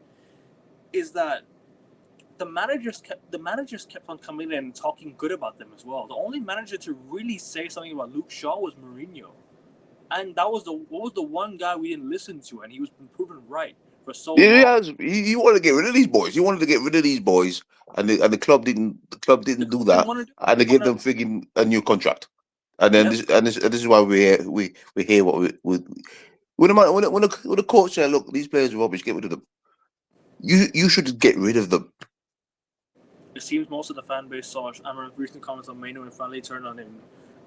is that the managers kept on coming in and talking good about them as well. The only manager to really say something about Luke Shaw was Mourinho, and that was the one guy we didn't listen to, and he was been proven right for so long. He wanted to get rid of these boys. He wanted to get rid of these boys, and the club didn't do that, and they gave them frigging a new contract. And then this is why we hear what we when the coach said, look, these players are rubbish, get rid of them. You should get rid of them. It seems most of the fan base saw Amorim's recent comments on Maino and finally turned on him.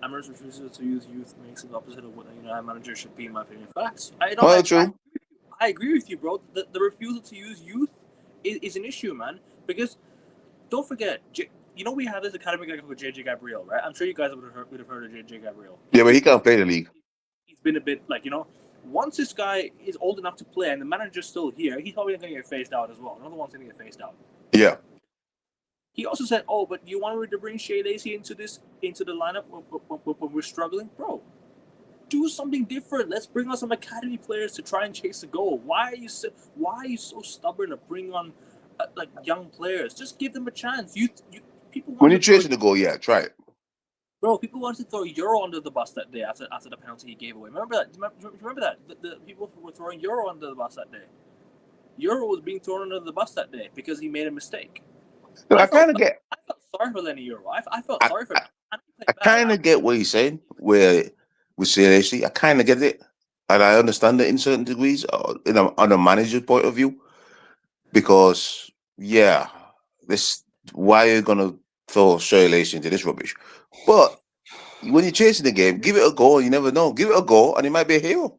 Amorim's refusal to use youth makes it the opposite of what a United manager should be, in my opinion. Facts. True. I agree with you, bro. The refusal to use youth is an issue, man. Because don't forget, we have this academy guy called JJ Gabriel, right? I'm sure you guys would have heard of JJ Gabriel. Yeah, but he can't play the league. He's been a bit once this guy is old enough to play and the manager's still here, he's probably going to get phased out as well. Another one's going to get phased out. Yeah. He also said, "Oh, but you wanted to bring Shea Lacey into the lineup when we're struggling, bro. Do something different. Let's bring on some academy players to try and chase the goal. Why are you so stubborn to bring on young players? Just give them a chance. People when you're chasing the goal, yeah, try it, bro. People wanted to throw Euro under the bus that day after the penalty he gave away. Remember that? Remember that? The people were throwing Euro under the bus that day. Euro was being thrown under the bus that day because he made a mistake." I felt sorry for Lenny Euro. I felt sorry for him. I kind of get what he's saying. With CLHC, I kind of get it, and I understand it in certain degrees. On a manager's point of view, because this why are you gonna throw Shea Lacey into this rubbish? But when you're chasing the game, give it a go. You never know. Give it a go, and he might be a hero.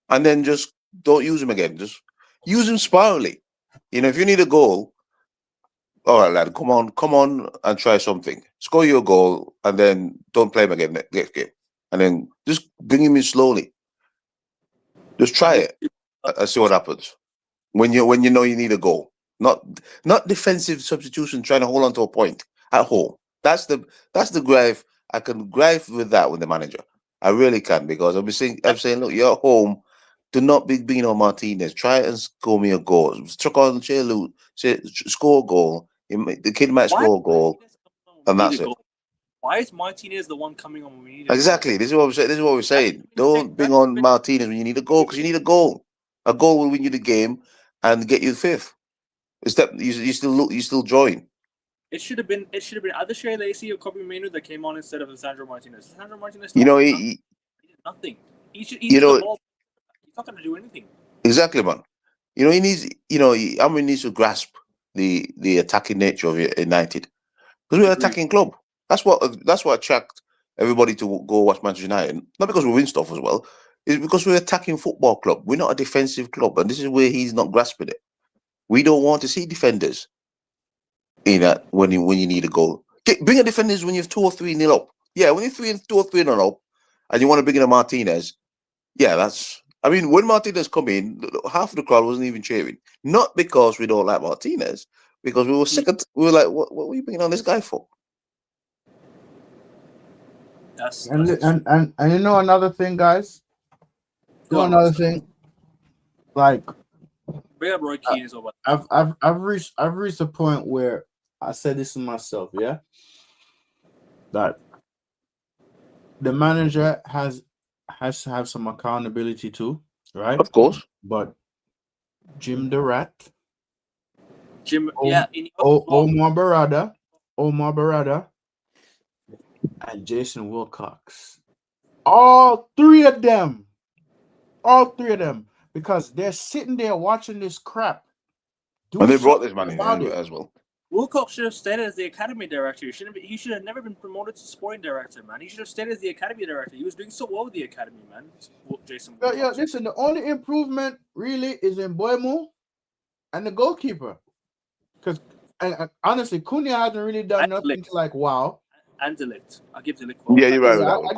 And then just don't use him again. Just use him sparingly. If you need a goal, all right, lad, come on, and try something. Score your goal, and then don't play him again next game. And then just bring him in slowly. Just try it and see what happens. When you know you need a goal, not defensive substitution, trying to hold on to a point at home. That's the gripe. I can gripe with that with the manager. I really can, because I'm saying, look, you're at home. Do not be Bino Martinez. Try and score me a goal. Chuck on score a goal. The kid might score a goal, and that's it. Why is Martinez the one coming on when we need it? Exactly. This is what we're saying. Don't bring on Martinez when you need a goal, because you need a goal. A goal will win you the game and get you the fifth. You still join. It should have been either Shea Lacey or Kobe Manu that came on instead of Sandro Martinez. Sandro Martinez, he did nothing. He's the ball. He's not going to do anything. Exactly, man. He needs. Needs to grasp the attacking nature of United, because we're an attacking club. That's what attract everybody to go watch Manchester United. Not because we win stuff as well. It's because we're an attacking football club. We're not a defensive club, and this is where he's not grasping it. We don't want to see defenders in that when you need a goal. Bring a defenders when you're 2 or 3-0 up. Yeah, when you're 2 or 3-0 up, and you want to bring in a Martinez. Yeah, that's. I mean, when Martinez come in, half of the crowd wasn't even cheering. Not because we don't like Martinez, because we were sick. We were like, what are you bringing on this guy for? And you know another thing, guys. Another thing, like. Bring up Roy Keane as well. I've reached a point where I said this to myself, yeah, that the manager has to have some accountability too, right? Of course. But Jim the Rat, Omar Barada, and Jason Wilcox, all three of them, because they're sitting there watching this crap. And they brought this man in as well. Wilcox should have stayed as the academy director. He should have never been promoted to sporting director, man. He should have stayed as the academy director. He was doing so well with the academy, man. Jason Wilcox. Yeah, listen, the only improvement really is in Boymo and the goalkeeper. Because honestly, Cunha hasn't really done nothing to like wow. And De Ligt. I'll give De Ligt. Yeah, you're right with that one.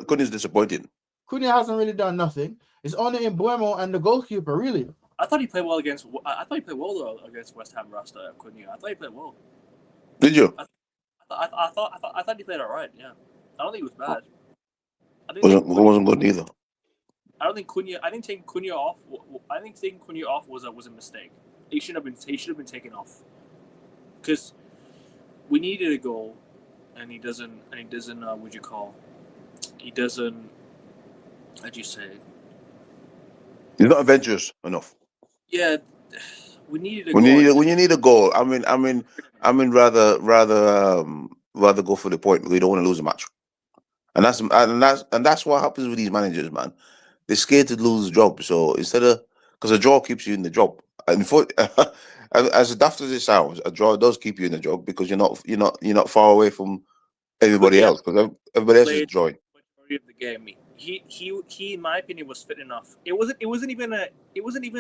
Cunha's disappointing. Cunha hasn't really done nothing. It's only in Boymo and the goalkeeper, really. I thought he played well against. I thought he played well though against West Ham. Rasta Cunha. I thought he played well. Did you? I thought he played all right. Yeah, I don't think it was bad. Wasn't good either. I don't think Cunha. I think taking Cunha off. I think taking Cunha off was a mistake. He should have been taken off, because we needed a goal, and he doesn't. What'd you call? He doesn't. How'd you say? He's not adventurous enough. Yeah, we needed a when goal. When you need a goal, I mean, rather go for the point. We don't want to lose a match, and that's what happens with these managers, man. They're scared to lose the job, so because a draw keeps you in the job. And as daft as it sounds, a draw does keep you in the job, because you're not far away from everybody else, because everybody else is drawing. Of the game, he in my opinion was fit enough. It wasn't even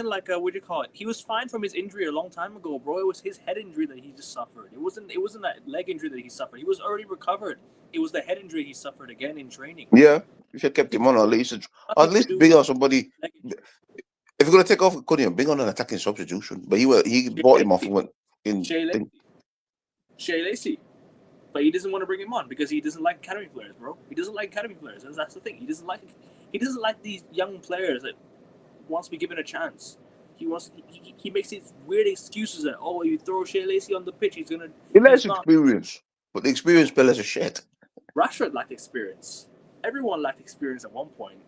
like a, what do you call it? He was fine from his injury a long time ago, bro. It was his head injury that he just suffered. It wasn't that leg injury that he suffered. He was already recovered. It was the head injury he suffered again in training. Yeah, if you kept him on, at least bring on somebody. If you're gonna take off Cunha, bring on an attacking substitution. But he bought him off and went in. Shea Lacey. But he doesn't want to bring him on because he doesn't like academy players, bro. He doesn't like academy players. That's the thing. He doesn't like these young players that wants to be given a chance. He makes these weird excuses that, you throw Shea Lacey on the pitch, he's gonna. He lacks experience, but the experienced players are shit. Rashford lacked experience. Everyone lacked experience at one point.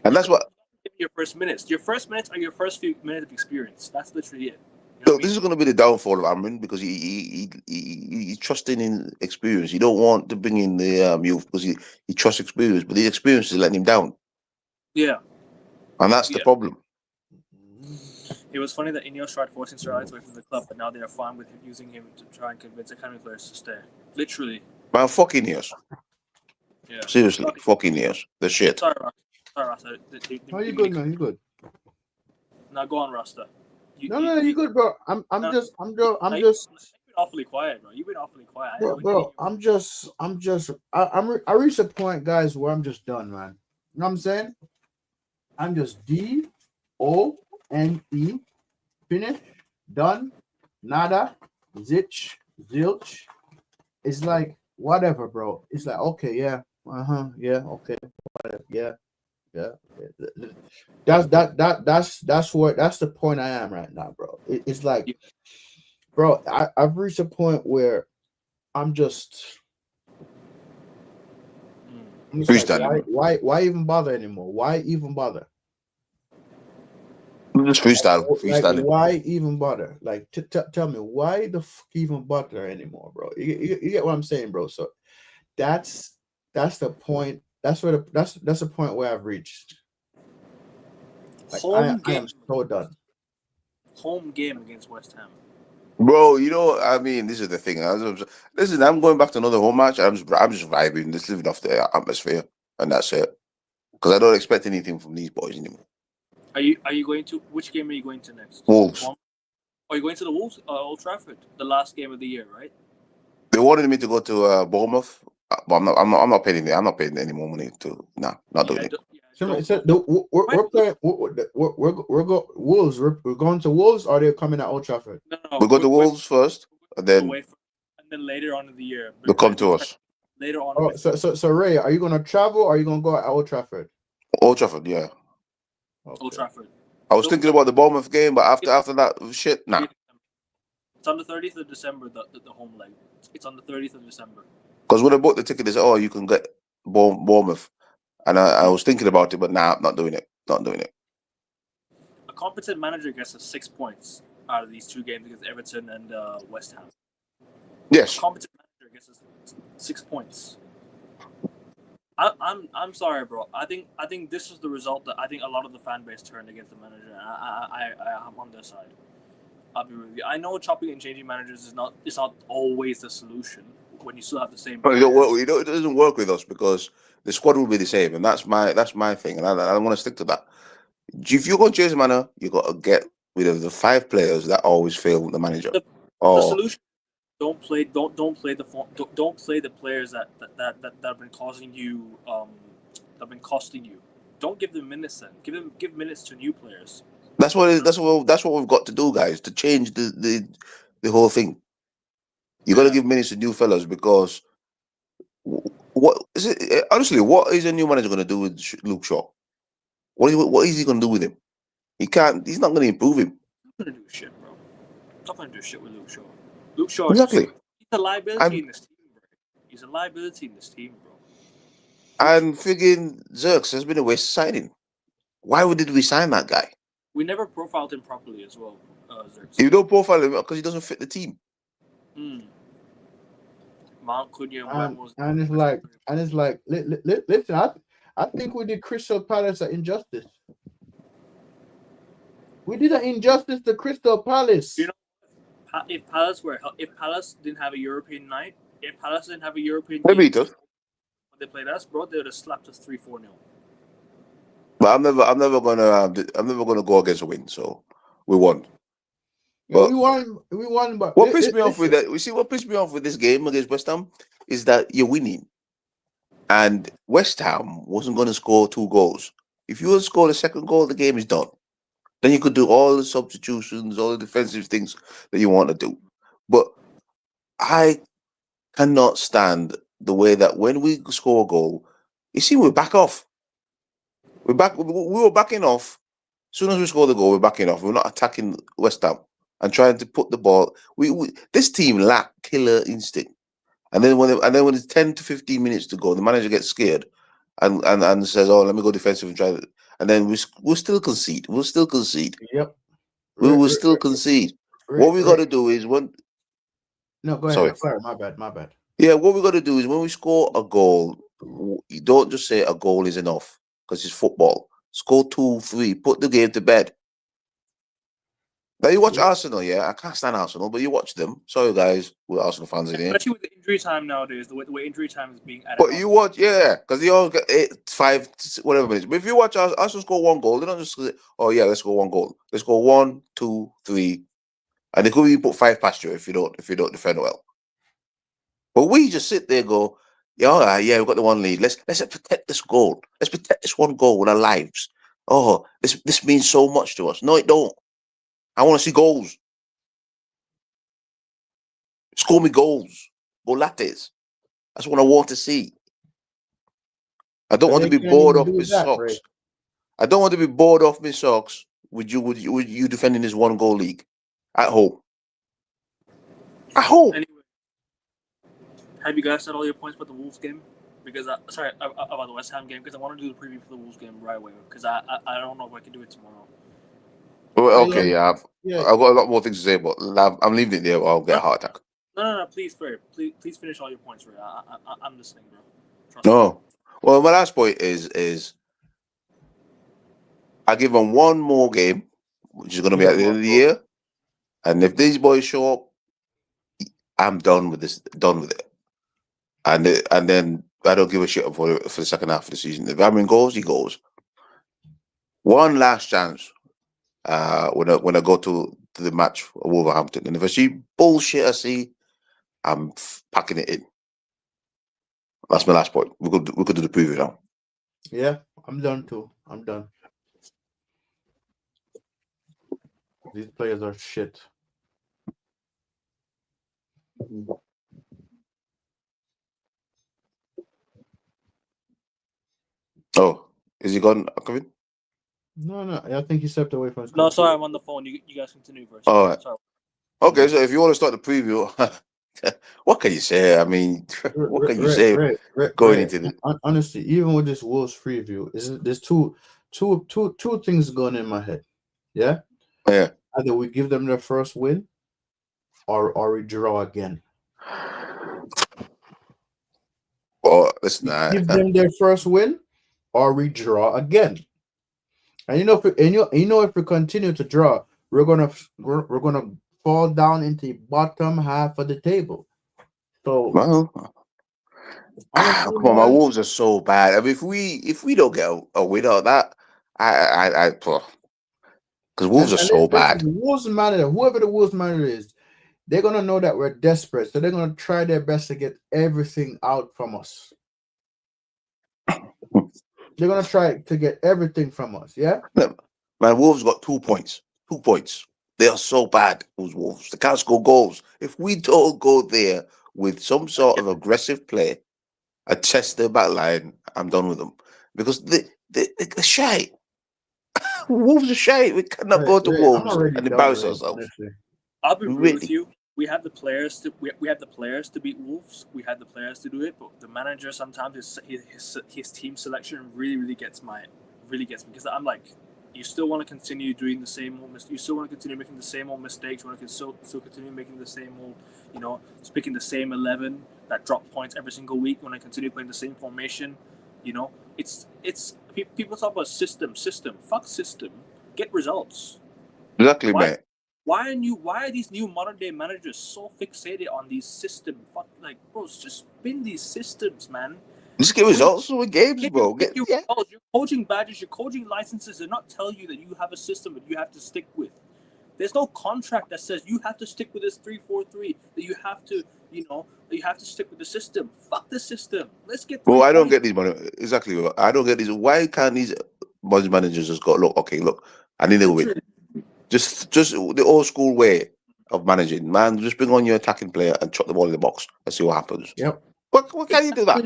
And that's what. Your first minutes. Your first minutes are your first few minutes of experience. That's literally it. So this is going to be the downfall of Amrin, because he's trusting in experience. You don't want to bring in the youth because he trusts experience, but the experience is letting him down. Yeah, and that's the problem. It was funny that Ineos tried forcing Sir Alex away from the club, but now they are fine with him using him to try and convince academy players to stay. Literally. Man, fucking years. Yeah. Seriously, fucking years. The shit. Sorry, Rasta. No, you good, man. You good. Now go on, Rasta. No, you good, bro. I'm just. You've been awfully quiet, bro. You've been awfully quiet. Bro, I reached a point, guys, where I'm just done, man. You know what I'm saying? I'm just DONE, finish, done, nada, zilch. It's like whatever, bro. It's like okay, yeah, yeah, okay, whatever, yeah. That's the point I am right now, bro. It's like, bro, I've reached a point where I'm just like, why even bother anymore? Why even bother? Just freestyle. Like, why even bother? Like, tell me, why the fuck even bother anymore, bro? You get what I'm saying, bro? So that's the point. That's the point where I've reached. Like, I am so done. Home game against West Ham. Bro, you know, I mean, this is the thing. Listen, I'm going back to another home match. I'm just vibing, just living off the atmosphere, and that's it. Because I don't expect anything from these boys anymore. Are you going to which game are you going to next? Wolves. Are you going to the Wolves? Old Trafford, the last game of the year, right? They wanted me to go to Bournemouth, but I'm not paying. I'm not paying any more money to. Nah, not doing it. We're playing. Wolves. We're going to Wolves, or they're coming at Old Trafford? No, we go to Wolves first, and then later on in the year they'll come to us. Later on. Oh, so Ray, are you going to travel, or are you going to go at Old Trafford? Old Trafford, yeah. Okay. Old Trafford. I was thinking about the Bournemouth game, but after that shit, nah. It's on the 30th of December, the home leg. It's on the 30th of December. Because when I bought the ticket, they said, "Oh, you can get Bournemouth," and I was thinking about it, but nah, I'm not doing it. Not doing it. A competent manager gets us 6 points out of these two games against Everton and West Ham. Yes. A competent manager gets us 6 points. I'm sorry, bro. I think this is the result that I think a lot of the fan base turned against the manager. I'm on their side. I'll be with you. I know chopping and changing managers is not always the solution when you still have the same. But it doesn't work with us because the squad will be the same, and that's my thing, and I want to stick to that. If you're going to change the manager, you got to get rid of the 5 players that always fail with the manager. The solution: don't play the players that have been causing you that have been costing you. Don't give them minutes. Then give minutes to new players. That's what we've got to do, guys, to change the whole thing. You got to give minutes to new fellas because what is it? Honestly, what is a new manager going to do with Luke Shaw? What is he going to do with him? He can't. He's not going to improve him. Not going to do shit, bro. Not going to do shit with Luke Shaw. Luke Shaw exactly. He's a liability in this team, bro. He's a liability in this team, bro. And friggin' Zirks has been a waste signing. Why did we sign that guy? We never profiled him properly as well, Zirks. You don't profile him because he doesn't fit the team. Mount Cunha and it's like, listen, I think we did Crystal Palace an injustice. We did an injustice to Crystal Palace. You know, if Palace didn't have a European night, if Palace didn't have a European they beat us. When they played us, bro, they would have slapped us 3-4-0. But I'm never gonna go against a win. So we won. Yeah, we won. But what pissed me off with that? What pissed me off with this game against West Ham is that you're winning, and West Ham wasn't going to score 2 goals. If you would score the second goal, the game is done. Then you could do all the substitutions, all the defensive things that you want to do. But I cannot stand the way that when we score a goal, you see, we back off. We were backing off. As soon as we score the goal, we're backing off. We're not attacking West Ham and trying to put the ball. This team lack killer instinct. And then when it's 10 to 15 minutes to go, the manager gets scared and says, "Oh, let me go defensive and try it." And then we'll still concede. We'll still concede. Yep. We will still concede. What we got to do is when. No, go ahead. Sorry, my bad. Yeah, what we got to do is when we score a goal, you don't just say a goal is enough because it's football. Score 2, 3, put the game to bed. Now you watch Arsenal, yeah. I can't stand Arsenal, but you watch them. Sorry, guys, we're Arsenal fans in here. Especially with the injury time nowadays, the way injury time is being added. But you watch, yeah, because they all get 8, 5, whatever minutes. But if you watch Arsenal score one goal, they don't just say, oh yeah, let's go one goal. Let's go 1, 2, 3, and they could even put 5 past you if you don't defend well. But we just sit there and go, yeah, all right, yeah, we've got the one lead. Let's protect this goal. Let's protect this one goal with our lives. Oh, this means so much to us. No, it don't. I want to see goals. Score me goals. Golates. That's what I want to see. I don't want to be bored off my socks. I don't want to be bored off my socks with you defending this one goal league at home. At home. Anyway, have you guys said all your points about the Wolves game? Because about the West Ham game, because I want to do the preview for the Wolves game right away. Because I don't know if I can do it tomorrow. Well, okay, yeah. I've got a lot more things to say, but I'm leaving it there. Or I'll get a heart attack. No, please, Ray. Please finish all your points, Ray. I'm listening, bro. Trust me. Well, my last point is I give them one more game, which is going to be at the end of the year, and if these boys show up, I'm done with this. Done with it, and then I don't give a shit for the second half of the season. If Cameron goes, he goes. One last chance. When I go to the match for Wolverhampton, and if I see bullshit, I'm packing it in. That's my last point. We could do the preview now. Yeah, I'm done too. I'm done. These players are shit. Oh, is he gone, Kevin? No. I think he stepped away from his No, sorry, I'm on the phone. You guys continue first. All right. Sorry. Okay, so if you want to start the preview, what can you say? I mean, what can you say going into the... Honestly, even with this Wolves preview, there's two things going in my head. Yeah? Yeah. Either we give them their first win or we draw again. Well, listen, Give them their first win or we draw again. And if we continue to draw, we're gonna fall down into the bottom half of the table. So honestly, come on, my Wolves are so bad. I mean, if we don't get a win out of that, I because Wolves are so bad. The Wolves manager, whoever the Wolves manager is, they're gonna know that we're desperate, so they're gonna try their best to get everything out from us. They're gonna try to get everything from us. Yeah. Man, Wolves got 2 points. 2 points. They are so bad. Those Wolves. They can't score goals. If we don't go there with some sort of aggressive play, a test their back line, I'm done with them because they're shy. Wolves are shy. We cannot go to Wolves and embarrass ourselves. I'll be real with you. We have the players to beat Wolves. We have the players to do it, but the manager sometimes his team selection really gets me because I'm like, you still want to continue doing the same old you still want to continue making the same old mistakes. You want to still continue making the same old, speaking the same 11 that drop points every single week. When I continue playing the same formation, it's people talk about system. Fuck system. Get results. Exactly, mate. Why are these new modern day managers so fixated on these systems? Like, bro, just spin these systems, man. Just get results with games, bro. Get your results. Your coaching badges, your coaching licenses do not tell you that you have a system that you have to stick with. There's no contract that says you have to stick with this 3-4-3. That you have to, that you have to stick with the system. Fuck the system. Let's get. Well, I don't get these exactly. I don't get these. Why can't these managers just go look? I need a win. Just the old school way of managing, man. Just bring on your attacking player and chuck the ball in the box and see what happens. Yep. What can you do that?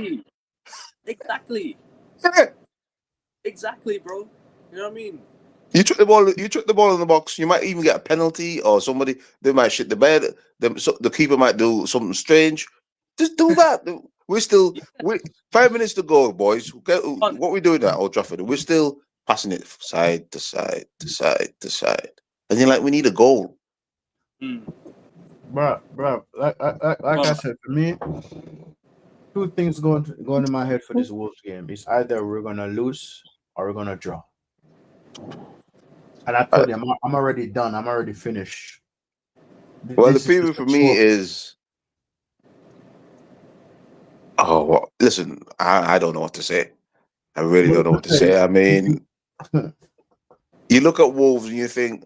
Exactly. Exactly, bro. You know what I mean? You chuck the ball in the box. You might even get a penalty, or they might shit the bed. The keeper might do something strange. Just do that. We're 5 minutes to go, boys. What we doing at Old Trafford? We're still passing it side to side to side to side. And you're like, we need a goal. Bro, like I said, for me, 2 things going in my head for this Wolves game. It's either we're gonna lose or we're gonna draw. And I told you, I'm already done. I'm already finished. Well, the This is preview just for a me trophy. is. Oh, well, listen, I don't know what to say. I really don't know what to say. I mean, you look at Wolves and you think,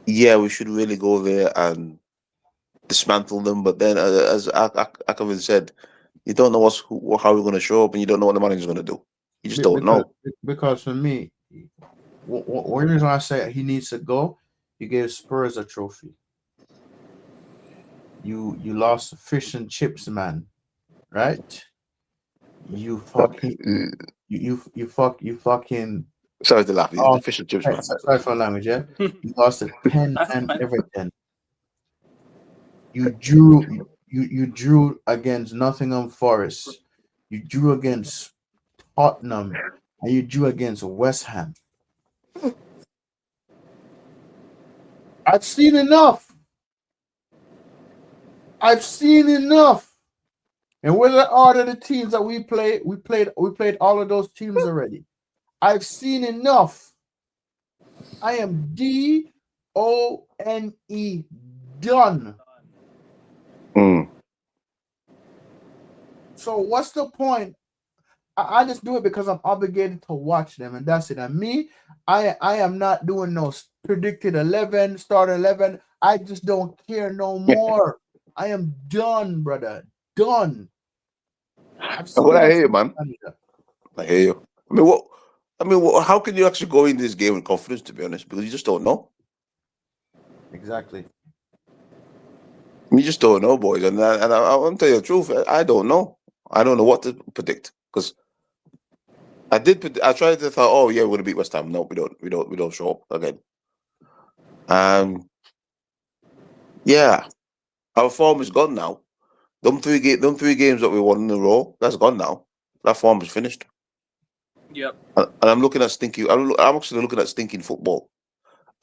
yeah, we should really go there and dismantle them. But then, as Akavin said, you don't know how we're going to show up, and you don't know what the manager's going to do. You just don't know. Because for me, one reason I say he needs to go, you gave Spurs a trophy. You lost fish and chips, man. Right? You fucking you fucking Sorry to laugh. The oh, fish and chips, man. sorry for language, yeah. You lost to 10 That's and fine. everything. You drew against Nottingham Forest. You drew against Tottenham, and you drew against West Ham. I've seen enough. I've seen enough. And what are all of the teams that we played? We played all of those teams already. I've seen enough. I am DONE done. Mm. So what's the point? I just do it because I'm obligated to watch them, and that's it. And me, I am not doing no predicted 11, start 11. I just don't care no more. I am done, brother. Done. I've And seen what I enough hear, from this man, manager. I hear you. I mean, what? I mean, how can you actually go in this game with confidence? To be honest, because you just don't know. Exactly. You just don't know, boys. And I'm telling you the truth. I don't know. I don't know what to predict because I did. I tried to thought, oh yeah, we're gonna beat West Ham. No, we don't. We don't show up again. Yeah, our form is gone now. Them three games that we won in a row, that's gone now. That form is finished. Yep. And I'm looking at stinking. I'm actually looking at stinking football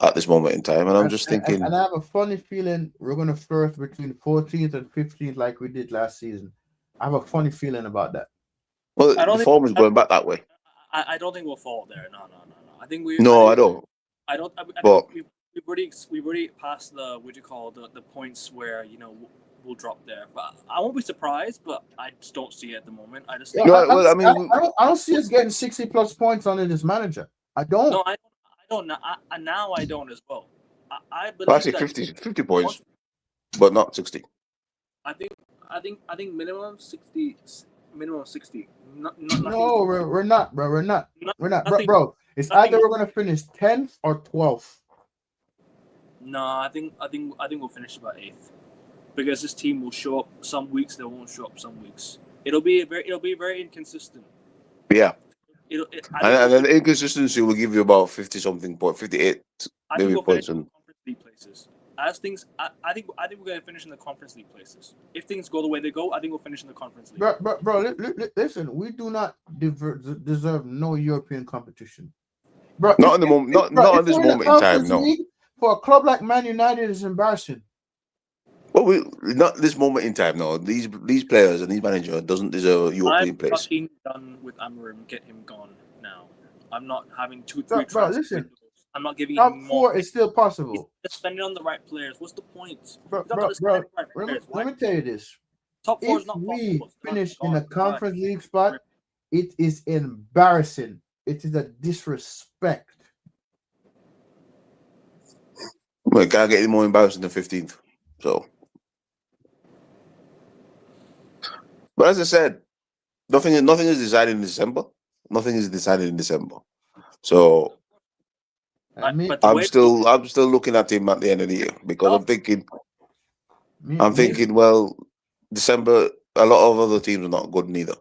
at this moment in time, and I'm just thinking. And I have a funny feeling we're gonna flirt between 14th and 15th like we did last season. I have a funny feeling about that. Well, I don't the think form is going back that way. I don't think we'll fall there. No. I think we. No, I I don't. I But think we've already passed the what do you call the points where we'll drop there. But I won't be surprised. But I just don't see it at the moment. I just think no, well, I mean, I don't see us getting 60 plus points under this manager. I don't. no, I don't. Now I don't as well. I well, believe actually that 50 points, once, but not 60. I think minimum 60. Minimum 60. No, we're not, bro. We're not. We're not, Nothing. bro. It's Nothing. either we're gonna finish 10th or 12th. No, I think we'll finish about 8th because this team will show up some weeks. They won't show up some weeks. It'll be very inconsistent. Yeah, and then We'll, the inconsistency will give you about 50 something point, 58 I think maybe we'll points. finish in the conference league places. As things, I think we're going to finish in the conference league places. If things go the way they go, I think we'll finish in the conference league. Bro, listen. We do not deserve no European competition, bro. Not in the moment, not at If this we're in the moment in time. Conference No. League for a club like Man United is embarrassing. Well, we not this moment in time. No, these players and these manager doesn't deserve a European I'm place. fucking done with Amarim. Get him gone now. I'm not having 2-3 Bro, transfer listen. windows. I'm not giving Top him more. 4 is still possible. He's spending on the right players. What's the point? Bro, He's not gonna spend on the right players. let me tell you this. Top 4 is If not we possible. finish in a Conference League spot, it is embarrassing. It is a disrespect. Well, can't get any more embarrassing than 15th. So, but as I said, nothing is decided in December. Nothing is decided in December. So I'm still looking at him at the end of the year because I'm thinking, well, December a lot of other teams are not good neither.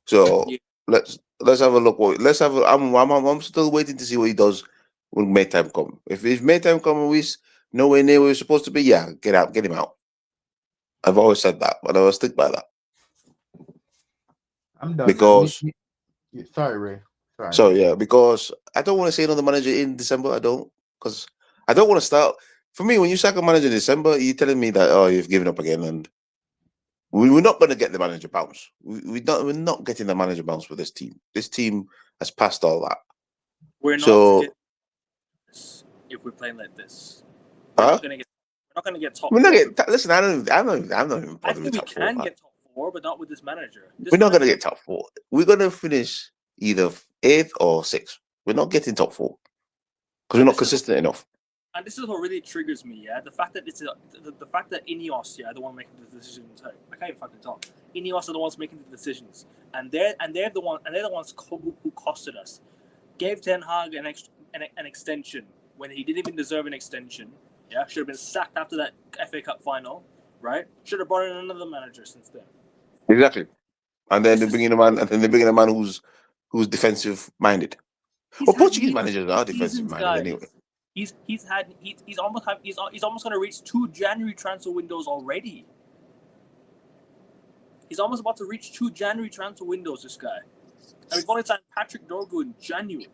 So let's have a look. I'm still waiting to see what he does when May time come. If May time come and we're nowhere near where we're supposed to be, yeah, get him out. I've always said that, but I will stick by that. I'm done. Because sorry, Ray. Sorry. So yeah, because I don't want to see another manager in December. I don't, because I don't want to start. For me, when you sack a manager in December, you're telling me that you've given up again, and we're not going to get the manager bounce. We're not getting the manager bounce with this team. This team has passed all that. We're not. this if we're playing like this. Huh? We're not gonna get top. We're not four. getting. Listen, I'm not even I bothered think with we top four. can get top 4, but not with this manager. We're not gonna get top 4. We're gonna finish either 8th or 6th. We're not getting top 4 because we're not consistent enough. And this is what really triggers me, yeah. The fact that the fact that Ineos, yeah, the one making the decisions. Hey, I can't even fucking talk. Ineos are the ones making the decisions, and they're the ones who costed us. Gave Ten Hag an extension when he didn't even deserve an extension. Yeah, should have been sacked after that FA Cup final, right? Should have brought in another manager since then. Exactly. And then they bring in a man who's defensive minded. Well, Portuguese managers are defensive minded anyway. He's almost going to reach 2 January transfer windows already. He's almost about to reach 2 January transfer windows. This guy, and we've only signed Patrick Dorgu in January.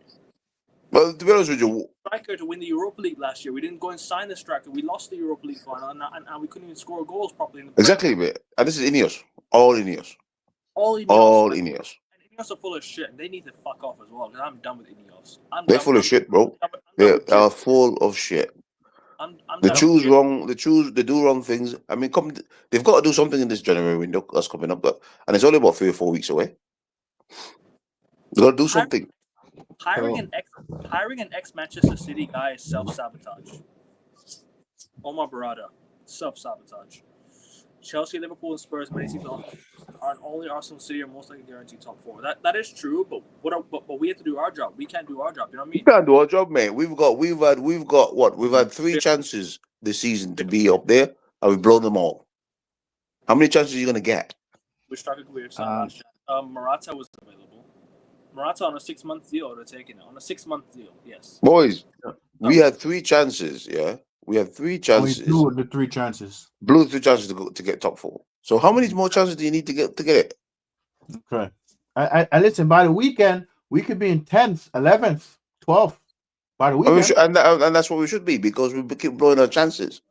Well, to be honest with you, striker to win the Europa League last year. We didn't go and sign the striker. We lost the Europa League final, and we couldn't even score goals properly. In the exactly, mate. And this is Ineos, all Ineos. And Ineos are full of shit. And they need to fuck off as well. Because I'm done with Ineos. They're full of shit, bro. They are full of shit. They choose wrong. They do wrong things. I mean, they've got to do something in this January window that's coming up, and it's only about 3 or 4 weeks away. They've got to do something. Hiring an ex-Manchester City guy is self-sabotage. Omar Barada, self-sabotage. Chelsea, Liverpool, and Spurs, many teams are only Arsenal, City are most likely guaranteed top 4. That is true, but we have to do our job. We can't do our job. You know what I mean? We can't do our job, mate. We've had 3 chances this season to be up there, and we've blown them all. How many chances are you gonna get? Which striker could we have signed last year? Morata was available. Morata on a 6-month deal, they're taking it on a 6-month deal. Yes, boys. We had 3 chances. Yeah, we had 3 chances. We blew the 3 chances. Blew the 3 chances to get top 4. So how many more chances do you need to get it? Okay. I listen. By the weekend, we could be in 10th, 11th, 12th. By the weekend, and that's what we should be because we keep blowing our chances.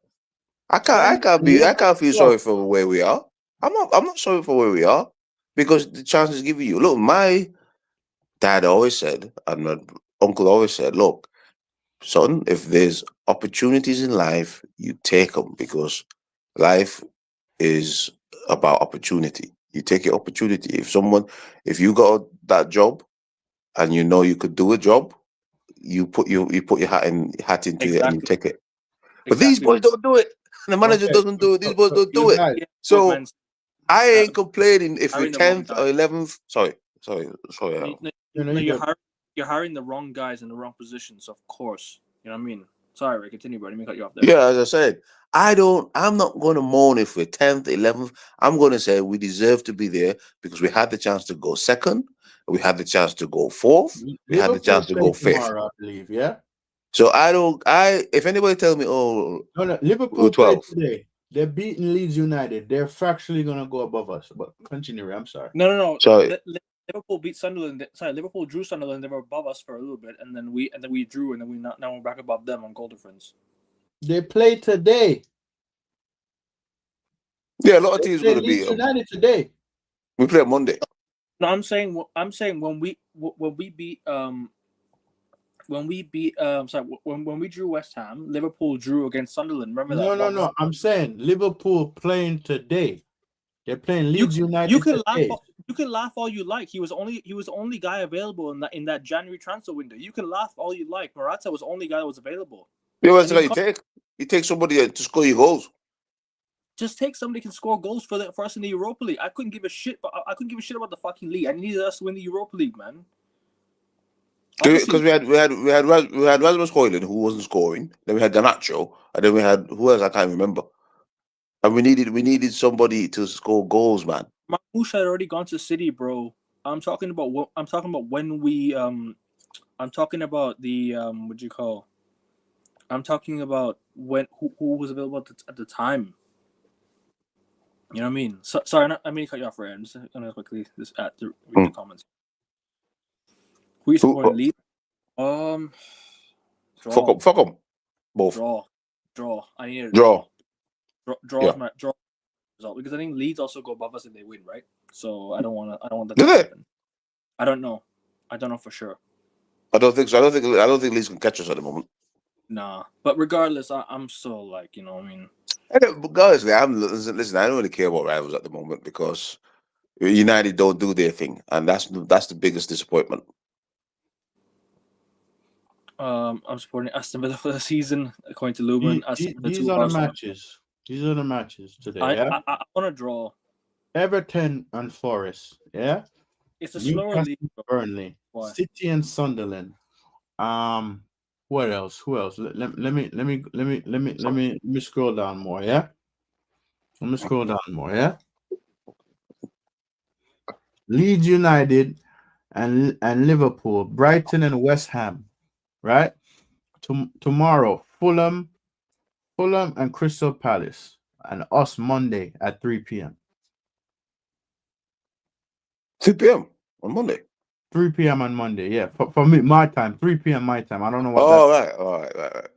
I can't feel sorry for where we are. I'm not sorry for where we are because the chances given you. Look, my dad always said, and my uncle always said, look, son, if there's opportunities in life, you take them because life is about opportunity. You take your opportunity. If you got that job and you know you could do a job, you put your hat into it and you take it. But these boys don't do it. The manager doesn't do it. These boys don't do it. So I ain't complaining if we're 10th or 11th. Sorry. You're hiring the wrong guys in the wrong positions, of course. You know what I mean? Sorry, Ray, continue, bro. Let me cut you off there. Yeah, as I said, I'm not going to moan if we're 10th, 11th. I'm going to say we deserve to be there because we had the chance to go 2nd. We had the chance to go 4th. We had the chance to go 5th. Tomorrow, I believe, yeah. So if anybody tell me, no, Liverpool played today. They're beating Leeds United. They're factually going to go above us. But continue, I'm sorry. No. Sorry. Liverpool beat Sunderland. Liverpool drew Sunderland. They were above us for a little bit, and then we drew, and then now we're back above them on goal difference. They played today. Yeah, a lot of teams going to beat them. United today. We play on Monday. No, I'm saying when we drew West Ham, Liverpool drew against Sunderland. Remember that? No. I'm saying Liverpool playing today. They're playing Leeds United. You can laugh all you like. He was the only guy available in that January transfer window. You can laugh all you like. Morata was the only guy that was available. Yeah, what's the guy you take? You take somebody to score your goals. Just take somebody who can score goals for us in the Europa League. I couldn't give a shit about the fucking league. I needed us to win the Europa League, man. Because we had Rasmus Højlund who wasn't scoring. Then we had Garnacho, and then we had who else I can't remember. And we needed somebody to score goals, man. Marmoush had already gone to City, bro. I'm talking about when we I'm talking about the I'm talking about who was available at the time. You know what I mean? Sorry, I mean to cut you off, Ray. I'm just gonna quickly read the comments. Who you supporting? Leeds? Draw. Fuck them. Both. Draw. I need a draw. Draw is my result because I think Leeds also go above us if they win, right? So I don't want that to happen. I don't know for sure. I don't think so. I don't think Leeds can catch us at the moment. Nah, but regardless, I'm still like, I mean, Guys, listen. I don't really care about rivals at the moment because United don't do their thing, and that's the biggest disappointment. I'm supporting Aston Villa for the season, according to Lumen. Aston Villa These 2, are the Barcelona. matches. These are the matches today. I Yeah, I, I want to draw. Everton and Forest. Yeah, It's a slower league. Newcastle, Burnley, Why? City and Sunderland. What else? Who else? Let me scroll down more. Yeah, let me scroll down more. Yeah, Leeds United and Liverpool, Brighton and West Ham. Right. Tomorrow, Fulham and Crystal Palace, and us Monday at 3 p.m. 2 p.m. on Monday. 3 p.m. on Monday. Yeah, for me, my time, 3 p.m. my time. I don't know what that. Oh, right, all right, right.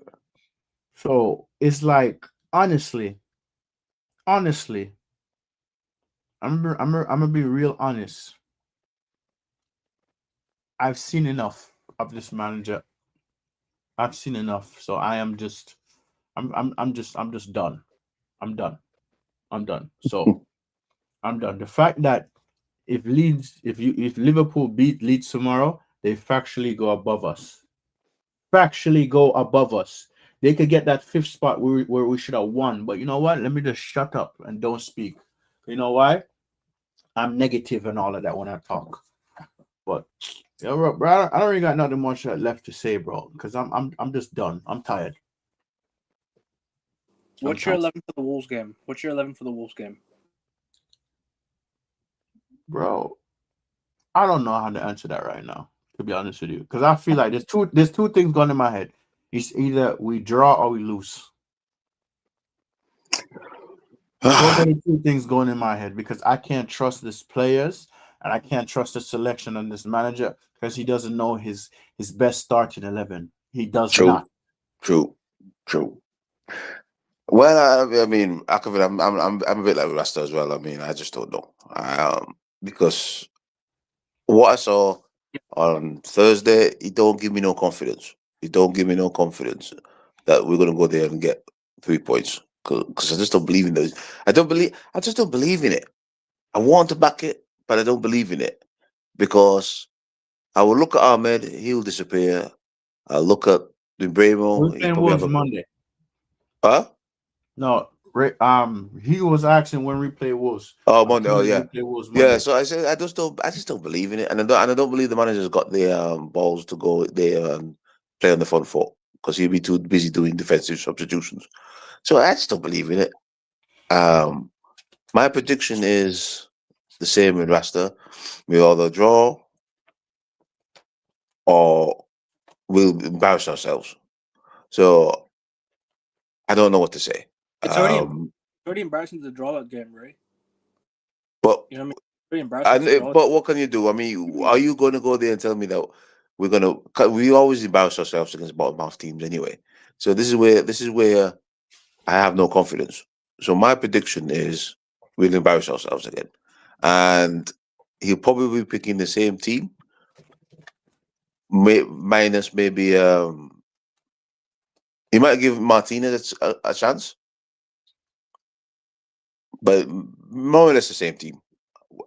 So it's like honestly, I'm gonna be real honest. I've seen enough of this manager. I've seen enough. So I am just, I'm just done. I'm done. I'm done. So I'm done. The fact that if Liverpool beat Leeds tomorrow, they factually go above us. Factually go above us. They could get that fifth spot where we should have won. But you know what? Let me just shut up and don't speak. You know why? I'm negative and all of that when I talk. But yeah, bro, I don't really got nothing much left to say, bro. Because I'm just done. I'm tired. I'm What's your tired. 11 for the Wolves game? What's your 11 for the Wolves game? Bro, I don't know how to answer that right now, to be honest with you. Because I feel like there's two things going in my head. It's either we draw or we lose. Those are the two things going in my head because I can't trust these players and I can't trust the selection on this manager because he doesn't know his best starting 11. He does True, not. true, true. Well, I mean, I'm a bit like Rasta as well. I mean, I just don't know. Because what I saw on Thursday, it don't give me no confidence. It don't give me no confidence that we're gonna go there and get 3 points. Because I just don't believe in those. I just don't believe in it. I want to back it, but I don't believe in it because I will look at Ahmed, he'll disappear. I'll look at We're Bremo, he playing probably have Wolves a Monday. huh? No, he was asking when we play Wolves. Oh, I'm Monday. Oh, telling him yeah, we play Wolves yeah. Monday. So I said I just don't believe in it, and I don't believe the manager's got the balls to go there and play on the front foot because he'll be too busy doing defensive substitutions. So I just don't believe in it. Um, my prediction is the same with Rasta. We either draw or we'll embarrass ourselves. So I don't know what to say. It's already embarrassing to draw that game, right? But You know what I mean? It's pretty embarrassing to draw. but what can you do? I mean, are you going to go there and tell me that we're gonna? 'Cause we always embarrass ourselves against bottom half teams anyway. So this is where I have no confidence. So my prediction is we'll embarrass ourselves again, and he'll probably be picking the same team, minus maybe he might give Martinez a chance, but more or less the same team,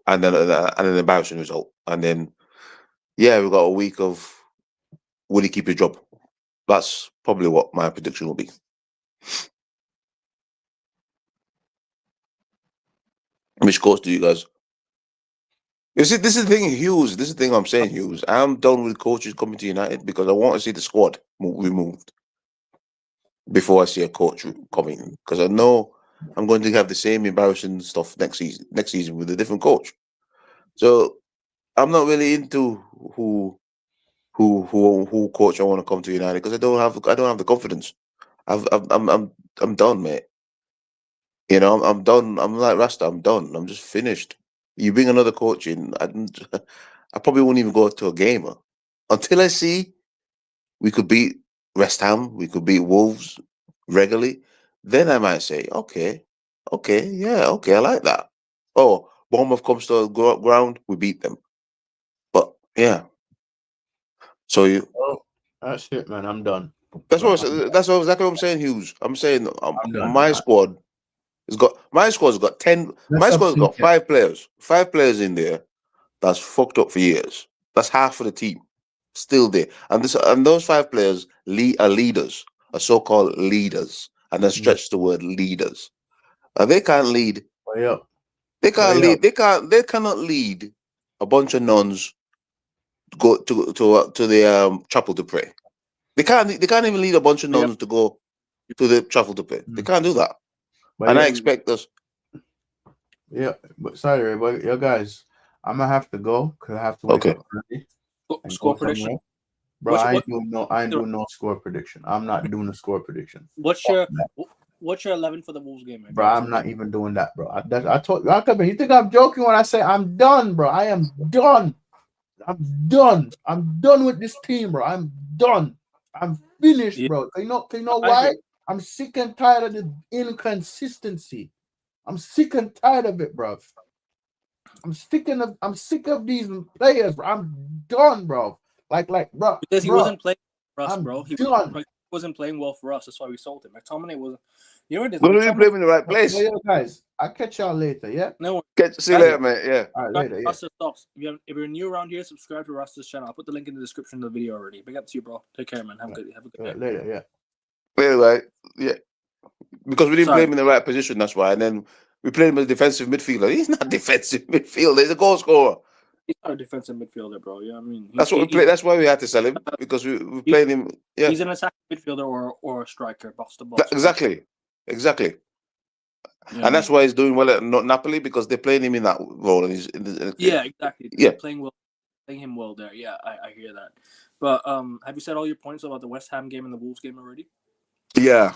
and then an embarrassing result, and then yeah, we've got a week of will he keep his job? That's probably what my prediction will be. Which course do you guys? You see, this is the thing, Hughes. This is the thing I'm saying, Hughes. I'm done with coaches coming to United because I want to see the squad removed before I see a coach coming. Because I know I'm going to have the same embarrassing stuff next season with a different coach. So I'm not really into who coach I want to come to United because I don't have the confidence. I'm done, mate. You know, I'm done. I'm like Rasta. I'm done. I'm just finished. You bring another coach in, I probably won't even go to a game until I see we could beat West Ham, we could beat Wolves regularly. Then I might say, okay, yeah, okay, I like that. Oh, Bournemouth comes to ground, we beat them. But yeah, so you Oh, that's it, man. I'm done. That's Bro, that's exactly what I'm saying, Hughes. I'm saying I'm done. my squad my squad's got 10. Let's My squad's got update it. 5 players. 5 players in there that's fucked up for years. That's half of the team still there, and those 5 players are leaders, are so-called leaders, and then stretch the word leaders. And they can't lead. Way up. They can't Way up. lead. They cannot lead a bunch of nuns go to the chapel to pray. They can't even lead a bunch of nuns to go to the chapel to pray. They can't do that. But And yeah, I expect us. yeah, but sorry, but yo guys, I'm gonna have to go because I have to wake Okay. up early and Score go prediction. somewhere. Bro, What's- I what- ain't doing no score prediction. I'm not doing a score prediction. What's your 11 for the Wolves game, man? Bro, I'm not even doing that, bro. I told you, you think I'm joking when I say I'm done, bro. I am done. I'm done. I'm done with this team, bro. I'm done. I'm finished, bro. You know why? I'm sick and tired of the inconsistency. I'm sick and tired of it, bro. I'm sick of these players, bro. I'm done, bro. Like, bro. Because he wasn't playing for us, I'm bro. He done. wasn't playing well for us. That's why we sold him. McTominay wasn't. You know what it is? We're gonna play him in the right place. Well, yeah, guys, I'll catch y'all later, yeah? No. See you later, mate. Yeah. All right, later, yeah. Rasta stops. If you're new around here, subscribe to Rasta's channel. I'll put the link in the description of the video already. Big up to you, bro. Take care, man. Have a good day. Later, yeah. Anyway, yeah. Because we didn't play him in the right position, that's why. And then we played him as a defensive midfielder. He's not defensive midfielder. He's a goal scorer. He's not a defensive midfielder, bro. Yeah, I mean, That's what we played. That's why we had to sell him, because we played him. Yeah, he's an attacking midfielder or a striker, box to box. Exactly. Yeah, and that's why he's doing well at Napoli, because they're playing him in that role. And yeah, exactly. Yeah, playing him well there. Yeah, I hear that. But have you said all your points about the West Ham game and the Wolves game already? Yeah,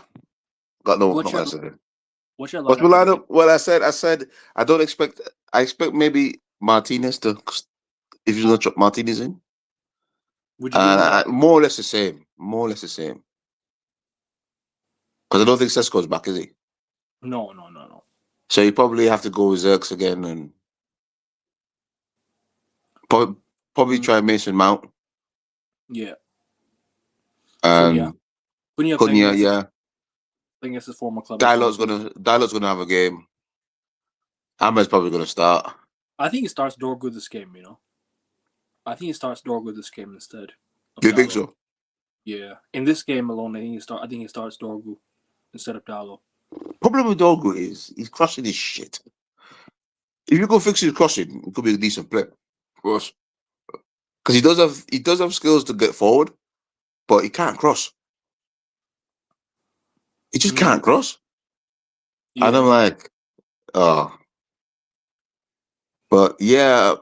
got no. What's your lineup? What's my lineup? Well, I said I don't expect. I expect maybe Martinez to, if you're gonna chuck Martinez in. Would you more or less the same. Because I don't think Sesko's back, is he? No. So you probably have to go with Zirks again, and probably try Mason Mount. Yeah. Cunha, yeah. Playing against his former club. Dialog's gonna have a game. Ahmed's probably gonna start. I think he starts Dorgu this game. I think he starts Dorgu this game instead. Do you think so? Yeah. In this game alone, I think he starts Dorgu instead of Dalo. Problem with Dorgu is he's crossing his shit. If you go fix his crossing, it could be a decent play for us. Because he does have skills to get forward, but he can't cross. He just can't cross. Yeah. And I'm like, oh. But yeah,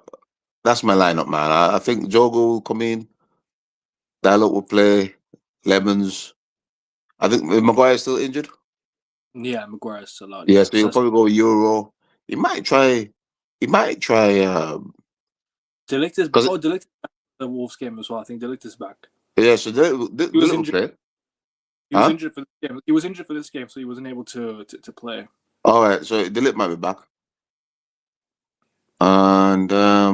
that's my lineup, man. I think Jogo will come in. Dialog will play. Lemons. I think Maguire's still injured. Yeah, Maguire's still out. Yeah, so he'll probably go Euro. He might try. Delict is Delict the Wolves game as well. I think Delict is back. Yeah, so Delict will play. He was injured for this game. He was injured for this game, so he wasn't able to play. All right, so Delict might be back. And I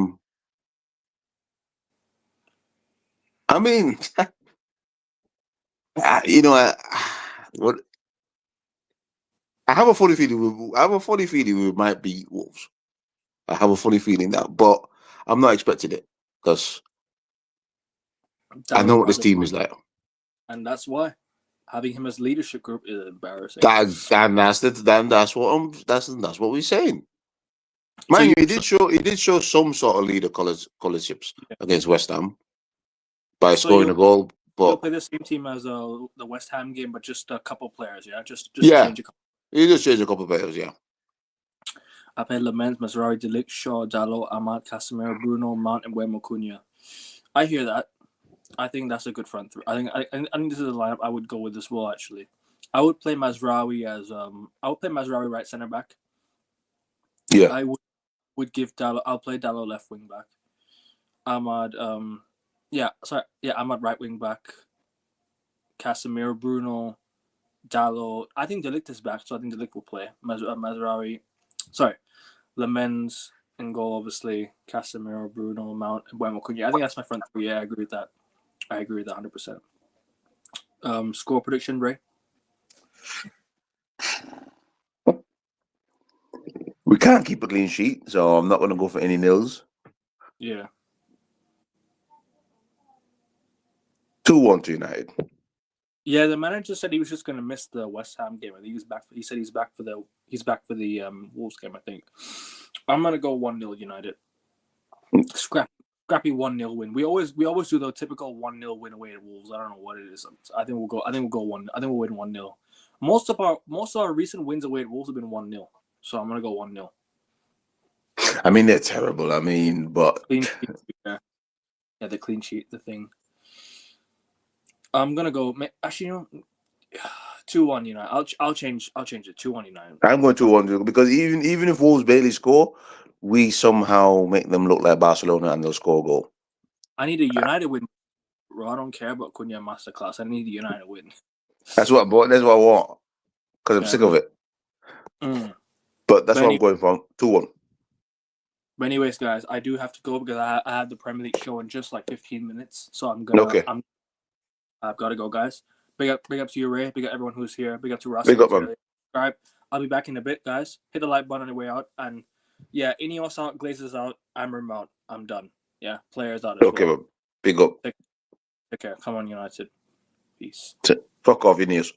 mean, what? I have a funny feeling we might beat Wolves. I have a funny feeling that, but I'm not expecting it because I know what this team is like, and that's why having him as leadership group is embarrassing. That's what we're saying. Mind you, he did show some sort of leader scholarships against West Ham by scoring a goal. But he'll play the same team as the West Ham game, but just a couple players, yeah. Just change a couple. He just changed a couple of players, yeah. I played Lamens, Mazraoui, Delict, Shaw, Dalot, Ahmad, Casemiro, Bruno, Mount, and Wemo Cunha. I hear that. I think that's a good front three. I think this is a lineup I would go with as well. Actually, I would play Mazraoui as right center back. Yeah, I would give Dalot. I'll play Dalot left wing back. Ahmad, Ahmad right wing back. Casemiro, Bruno, Dalot. I think Delict is back, so I think Delict will play. Mazraoui. Sorry, Lamens in goal, obviously. Casemiro, Bruno, Mount, and Wemo Cunha. I think that's my front three. Yeah, I agree with that. 100%. Score prediction, Ray? We can't keep a clean sheet, so I'm not going to go for any nils. Yeah. 2-1 to United. Yeah, the manager said he was just going to miss the West Ham game. I think he was back. He said he's back for the Wolves game. I think. I'm gonna go 1-0 United. Scrappy 1-0 win. We always do the typical 1-0 win away at Wolves. I don't know what it is. I think we'll go 1. I think we'll win 1-0. Most of our recent wins away at Wolves have been 1-0. So I'm gonna go 1-0. I mean, they're terrible. I mean, but Clean sheet. Yeah, the clean sheet, the thing. I'm gonna go. Actually, 2-1 United. I'll change it. 2-1 United. I'm going 2-1 because even if Wolves barely score, we somehow make them look like Barcelona and they'll score a goal. I need a United win. Bro, I don't care about Cunha masterclass. I need a United win. That's what I want because I'm sick of it. But that's what I'm going for. 2-1. But anyways, guys, I do have to go because I have the Premier League show in just like 15 minutes. So I'm gonna. Okay. I've got to go, guys. Big up to you, Ray. Big up everyone who's here. Big up to Russ. Big up, man. Subscribe. I'll be back in a bit, guys. Hit the like button on the way out. And yeah, Ineos out, Glazers out, Amram out. I'm done. Yeah, players out as well. Okay, big up. Take care. Come on, United. Peace. Fuck off, Ineos.